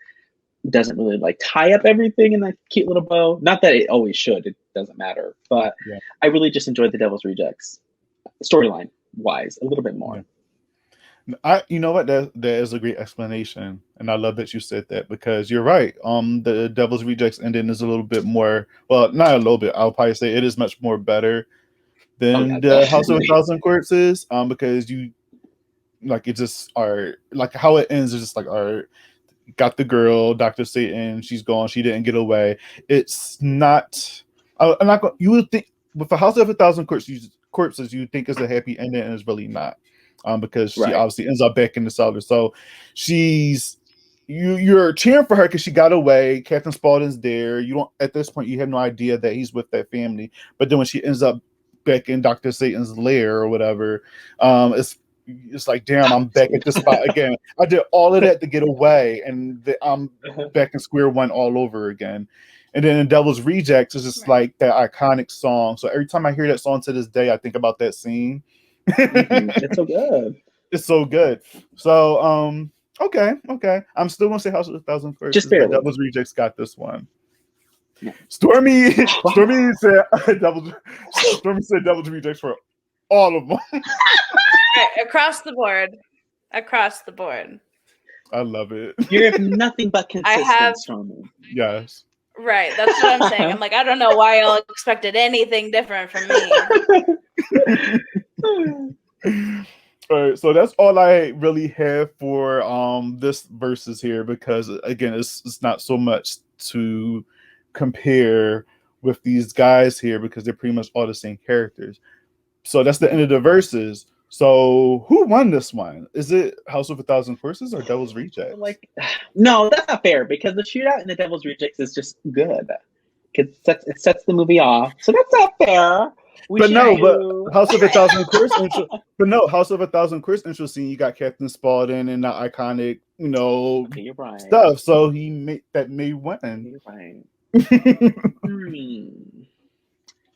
doesn't really like tie up everything in that cute little bow. Not that it always should, it doesn't matter. But Yeah. I really just enjoyed The Devil's Rejects storyline wise a little bit more. Yeah. You know what? That is a great explanation, and I love that you said that because you're right. The Devil's Rejects ending is a little bit more. Well, not a little bit. I'll probably say it is much more better than the House of a Thousand Corpses. Because you like it just are like how it ends is just like got the girl, Dr. Satan. She's gone. She didn't get away. It's not. I'm not. You would think with the House of a Thousand Corpses, you think it's a happy ending, and it's really not. Because she obviously ends up back in the cellar. So you're cheering for her because she got away. Captain Spaulding's there. You don't at this point you have no idea that he's with that family. But then when she ends up back in Dr. Satan's lair or whatever, it's like, damn, I'm back at this spot again. I did all of that to get away, and I'm back in square one all over again. And then in Devil's Rejects, it's just like that iconic song. So every time I hear that song to this day, I think about that scene. It's so good. It's so good. So okay. I'm still gonna say House of a Thousand Corpses. Just barely. Devil's Rejects got this one. Stormy said Devil's Rejects for all of them. Right, across the board. I love it. You have nothing but consistent, Stormy. Yes. Right, that's what I'm saying. I'm like, I don't know why y'all expected anything different from me. All right, so that's all I really have for this versus here because again, it's not so much to compare with these guys here because they're pretty much all the same characters. So that's the end of the verses. So who won this one? Is it House of a Thousand Corpses or Devil's Rejects? Like, no, that's not fair because the shootout in the Devil's Rejects is just good. It sets the movie off, so that's not fair. House of a Thousand Corpses intro scene. You got Captain Spaulding and the iconic, you're right. stuff. So he made win. You're right.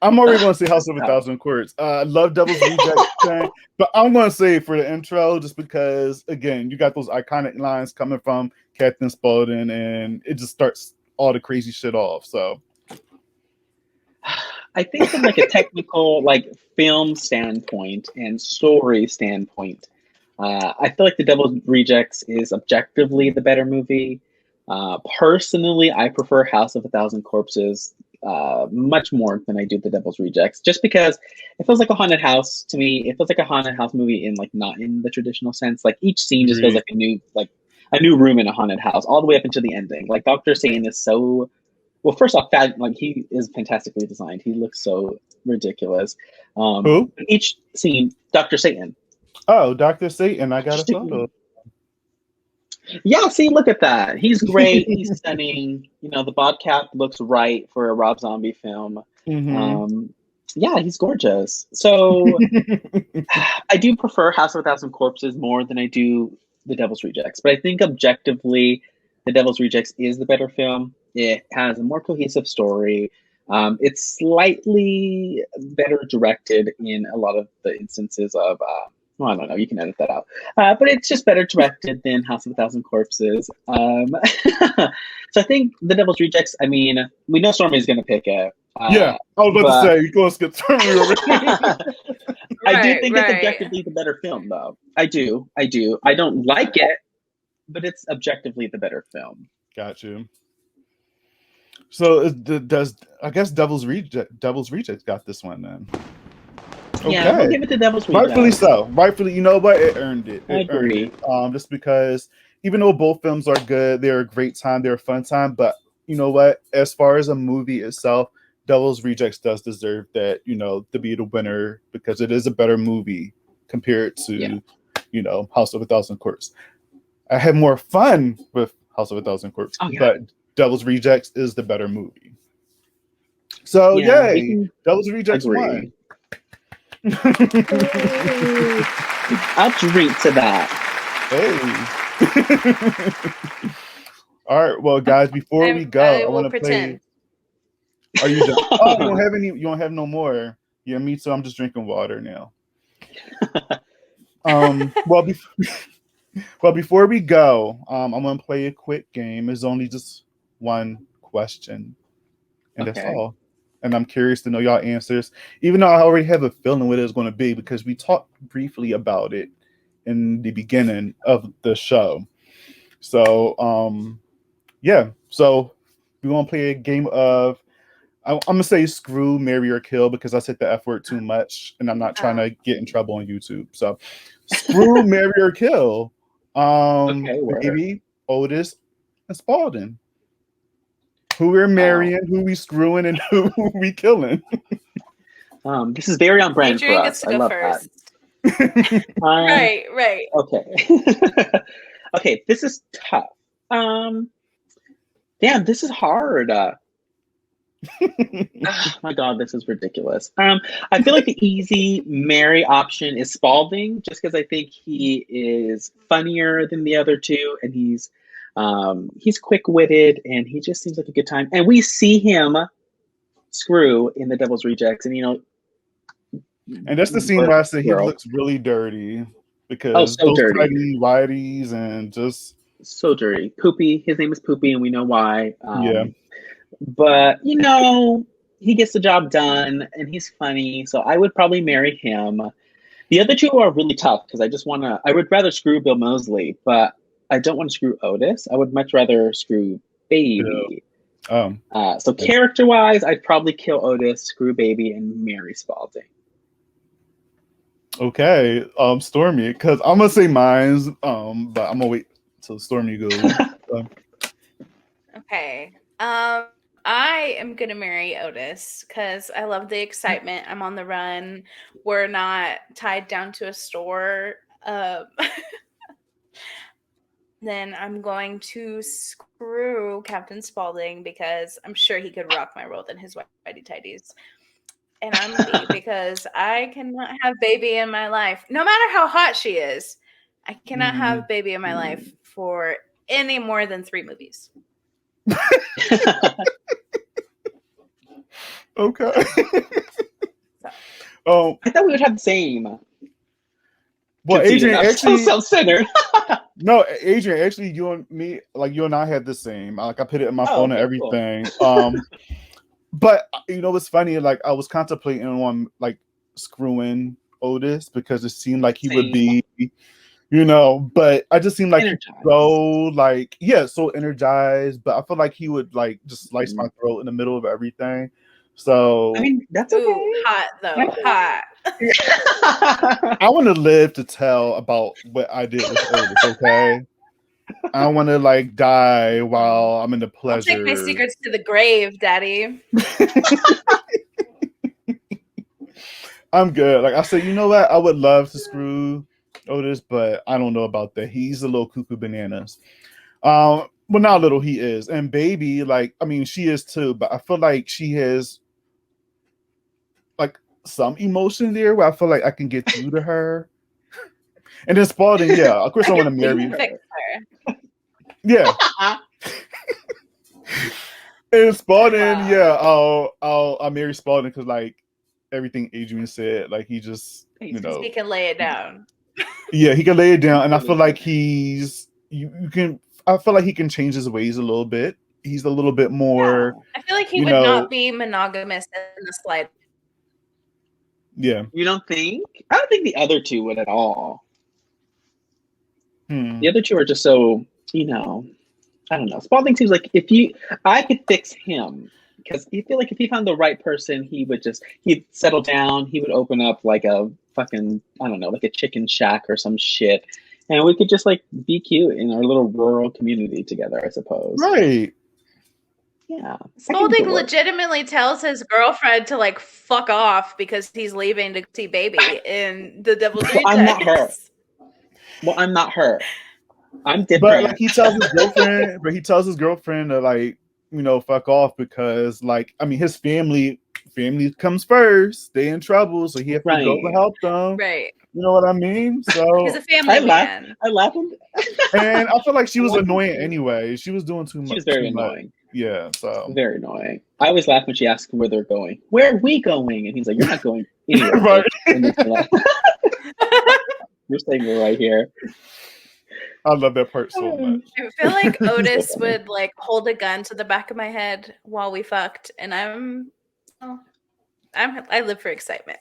I'm already going to say House of a Thousand Corpses. I love Devil's Rejects, but I'm going to say for the intro just because again you got those iconic lines coming from Captain Spaulding, and it just starts all the crazy shit off. So. I think from like a technical film standpoint and story standpoint, I feel like The Devil's Rejects is objectively the better movie. Personally, I prefer House of a Thousand Corpses much more than I do The Devil's Rejects, just because it feels like a haunted house to me. It feels like a haunted house movie in not in the traditional sense. Like each scene just feels like a new room in a haunted house, all the way up into the ending. Like Dr. Satan is so. Well, first off, he is fantastically designed. He looks so ridiculous. Who? Each scene, Dr. Satan. Oh, Dr. Satan. I got a photo. Yeah, see, look at that. He's great. He's stunning. The bod cap looks right for a Rob Zombie film. Mm-hmm. Yeah, he's gorgeous. So I do prefer House of a Thousand Corpses more than I do The Devil's Rejects. But I think objectively, The Devil's Rejects is the better film. It has a more cohesive story. It's slightly better directed in a lot of the instances of, I don't know, you can edit that out. But it's just better directed than House of a Thousand Corpses. So I think The Devil's Rejects, we know Stormy's going to pick it. Yeah, I was about to say, you're going to get Stormy over I do think it's objectively the better film, though. I do. I don't like it, but it's objectively the better film. Got you. So I guess Devil's Rejects got this one then. Okay. Yeah, we'll give it to Devil's Rejects. Rightfully so. Rightfully, you know what? It earned it. I agree. Just because even though both films are good, they're a great time, they're a fun time, but you know what? As far as a movie itself, Devil's Rejects does deserve that, to be the winner because it is a better movie compared to, House of a Thousand Corpses. I had more fun with House of a Thousand Corpses, but Devil's Rejects is the better movie. So yay, Devil's Rejects won. I'll drink to that. Hey. All right, well, guys, before we go, I want to play. Are you done? Oh, you don't have any. You don't have no more. Yeah, me too. I'm just drinking water now. Well, well, before we go, I'm gonna play a quick game. It's only just one question, and that's Okay. all. And I'm curious to know y'all answers, even though I already have a feeling what it's going to be because we talked briefly about it in the beginning of the show. So, yeah. So we want to play a game of. I'm gonna say screw, marry, or kill because I said the F word too much, and I'm not trying to get in trouble on YouTube. So, screw, marry, or kill. Okay, word. Baby, Otis, and Spalding. Who we're marrying, who we screwing, and who we killing. This is very on brand for Adrian us. gets to I go love first. that. Right. Okay. Okay, this is tough. Damn, this is hard. My God, this is ridiculous. I feel like the easy marry option is Spalding, just because I think he is funnier than the other two, and he's quick-witted, and he just seems like a good time. And we see him screw in The Devil's Rejects, and And that's the scene where I said he looks really dirty because so those dirty. tighty whities and just so dirty. Poopy. His name is Poopy, and we know why. Yeah. But he gets the job done, and he's funny, so I would probably marry him. The other two are really tough because I would rather screw Bill Moseley, but I don't want to screw Otis. I would much rather screw Baby. So character-wise, I'd probably kill Otis, screw Baby, and marry Spalding. Okay, Stormy, because I'm gonna say mine's, but I'm gonna wait till Stormy goes. Okay. I am gonna marry Otis because I love the excitement. I'm on the run. We're not tied down to a store. Then I'm going to screw Captain Spaulding because I'm sure he could rock my world in his whitey tighties. And I'm me because I cannot have Baby in my life, no matter how hot she is. I cannot have Baby in my life for any more than 3 movies. Okay. I thought we would have the same. Well, Adrian, actually, so self-centered. No, Adrian, actually, you and I had the same. Like I put it in my phone and everything. Cool. But what's funny? Like I was contemplating on like screwing Otis because it seemed like he would be, but I just seemed like so energized. But I feel like he would like just slice my throat in the middle of everything. So I mean, that's okay. Hot though, hot. I want to live to tell about what I did with Otis. Okay, I want to like die while I'm in the pleasure. I'll take my secrets to the grave, Daddy. I'm good. Like I said, you know what? I would love to screw Otis, but I don't know about that. He's a little cuckoo bananas. Well, not a little. He is, and Baby, she is too. But I feel like she has like some emotion there where I feel like I can get through to her. And then Spalding, yeah, of course I want to marry her. Yeah. And Spalding, I'll marry Spalding because like everything Adrian said, like he just he can lay it down. Yeah, he can lay it down, and I feel like I feel like he can change his ways a little bit. He's a little bit more. I feel like he would not be monogamous in the slightest. Yeah. You don't think? I don't think the other two would at all. The other two are just so, I don't know. Spalding seems like I could fix him because I feel like if he found the right person, he'd settle down. He would open up like a fucking, I don't know, like a chicken shack or some shit. And we could just like be cute in our little rural community together, I suppose. Right. Yeah. Spalding legitimately tells his girlfriend to like fuck off because he's leaving to see Baby in The Devil's Rejects. I'm not her. Well, I'm not her. I'm different. But like he tells his girlfriend to like, fuck off because like, his family comes first. They in trouble, so he has to go to help them. Right. You know what I mean? So he's a family man. I laugh. And I feel like she was annoying anyway. She was doing too much. She was very annoying. Yeah, so very annoying. I always laugh when she asks where they're going. Where are we going? And he's like, "You're not going anywhere." Right. You're saying it right here. I love that part so much. I feel like Otis would like hold a gun to the back of my head while we fucked, and I live for excitement.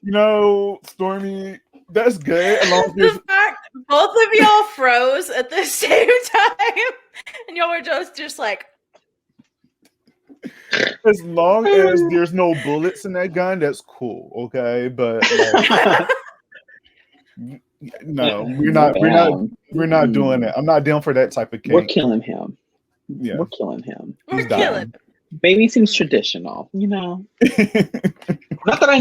You know, Stormy, that's good. As long as The there's, fact both of y'all froze at the same time, and y'all were just like, as long as there's no bullets in that gun, that's cool. Okay, but like, no, we're not doing it. I'm not down for that type of cake. We're killing him. Yeah. We're killing him. we're He's dying. killing. Baby seems traditional, you know. Not that I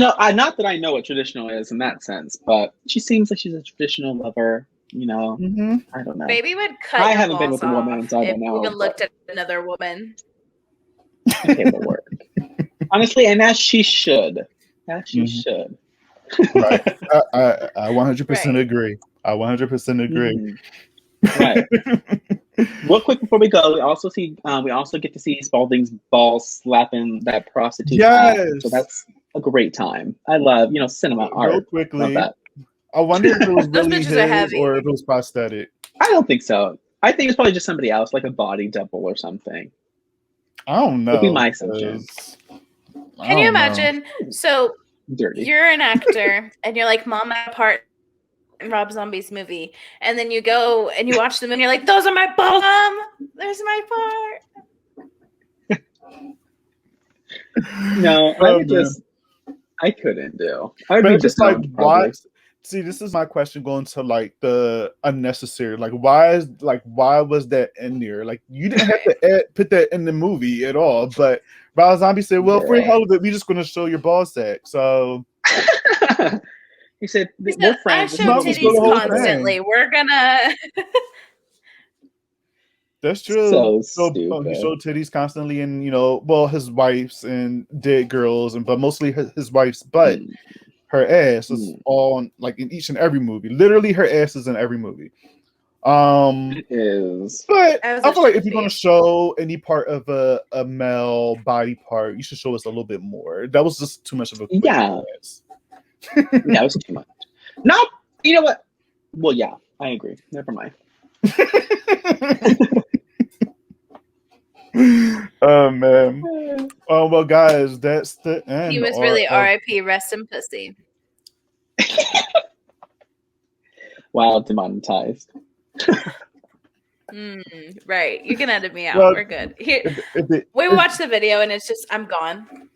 know what traditional is in that sense, but she seems like she's a traditional lover. You know, I don't know. Baby would cut. I your haven't been balls with a woman, off so I if don't know, you even but- looked at another woman. Okay, but work. Honestly, and as she should. As she should. Right. I 100% Right. agree. I 100% agree. Right. Real quick before we go, we also get to see Spalding's balls slapping that prostitute. Yes. So that's a great time. I love, cinema art. Real quickly, Love that. I wonder if it was Those really bitches are his heavy. or if it was prosthetic. I don't think so. I think it's probably just somebody else, like a body double or something. I don't know. Would be my assumption. 'cause I Can you don't know. imagine? So Dirty. you're an actor, and you're like, "Mom, my part in Rob Zombie's movie," and then you go and you watch the movie, and you're like, "Those are my balls. There's my part." No, Oh, I couldn't do. I would But be it's just just like, like, why? See, this is my question going to like the unnecessary. Like, why was that in there? Like, you didn't have to put that in the movie at all. But Rob Zombie said, "Well, for the hell of it, we're just going to show your ball sack." So He said, He "We're said, "I friends." show Mom was for the titties whole constantly. We're gonna." that's true. So he stupid. showed titties constantly, and his wife's and dead girls, but mostly his wife's butt. Her ass is all like in each and every movie. Literally, her ass is in every movie. It is. But As I it feel like should if you're be. going to show any part of a male body part, you should show us a little bit more. That was just too much of a quick glance. Yeah, it was too much. Not, you know what? Well, yeah, I agree. Never mind. Oh man. Oh well, guys, that's the end. He was really R.I.P. Rest in pussy. Wow, demonetized. Right, you can edit me out. Well, We're good. Here, we we watch the video and it's just I'm gone.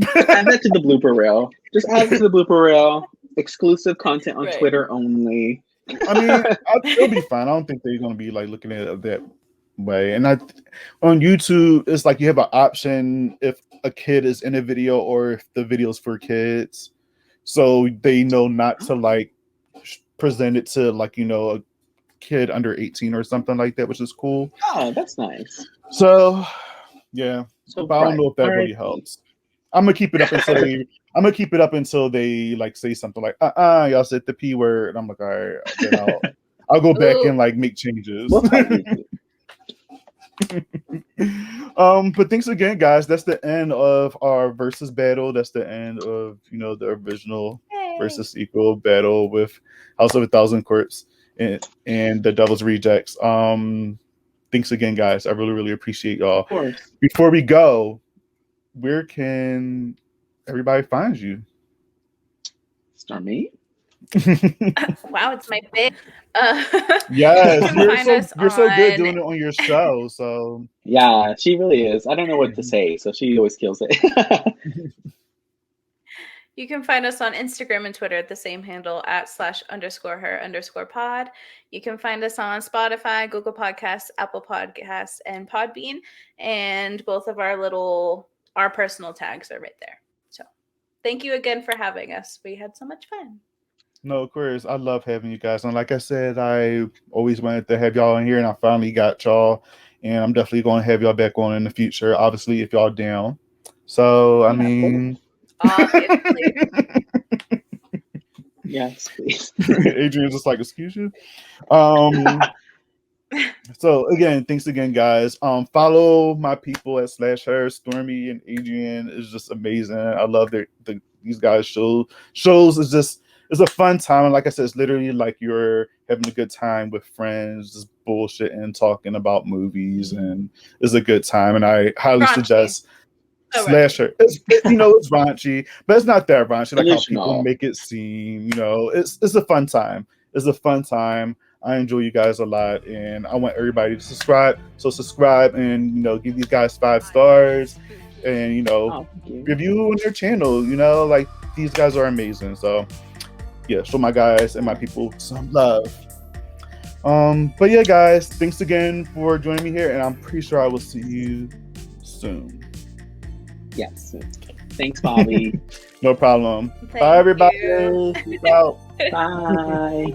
Add that to the blooper reel. Just add it to the blooper reel. Exclusive content on Right. Twitter only. I mean, it'll be fine. I don't think they're going to be like looking at it that way. And on YouTube, it's like you have an option if a kid is in a video or if the video's for kids, so they know not to like present it to like a kid under 18 or something like that, which is cool. Oh, that's nice. So yeah, So but I don't know if that really helps. I'm gonna keep it up until they like say something like y'all said the P word, and I'm like, all right, then I'll go back and like make changes. But thanks again, guys. That's the end of our versus battle. That's the end of the original versus sequel battle with House of a Thousand Corpse and the Devil's Rejects. Thanks again, guys. I really, really appreciate y'all. Of course. Before we go, where can everybody find you? Stormy? Wow, it's my big. Yes, you can find you're so good on- doing it on your show. So Yeah, she really is. I don't know what to say, so she always kills it. You can find us on Instagram and Twitter at the same handle @/her_pod. You can find us on Spotify, Google Podcasts, Apple Podcasts, and Podbean. And both of our personal tags are right there. So thank you again for having us. We had so much fun. no, of course, I love having you guys. And like I said, I always wanted to have y'all in here, and I finally got y'all. And I'm definitely going to have y'all back on in the future, obviously, if y'all down. So, I mean... Obviously. Yes, please. Adrian's just like, excuse you. So again, thanks again, guys. Follow my people at /her. Stormy and Adrian is just amazing. I love these guys shows is just it's a fun time. And like I said, it's literally like you're having a good time with friends, just bullshitting, talking about movies, and it's a good time. And I highly suggest Slasher. It's raunchy, but it's not that raunchy like how people make it seem. It's a fun time. It's a fun time. I enjoy you guys a lot, and I want everybody to subscribe. So subscribe and give these guys 5 stars, and review on their channel. Like these guys are amazing. So yeah, show my guys and my people some love. But yeah, guys, thanks again for joining me here, and I'm pretty sure I will see you soon. Yes. Thanks, Bobby. No problem. Thank Bye, everybody. you. Peace out. Bye.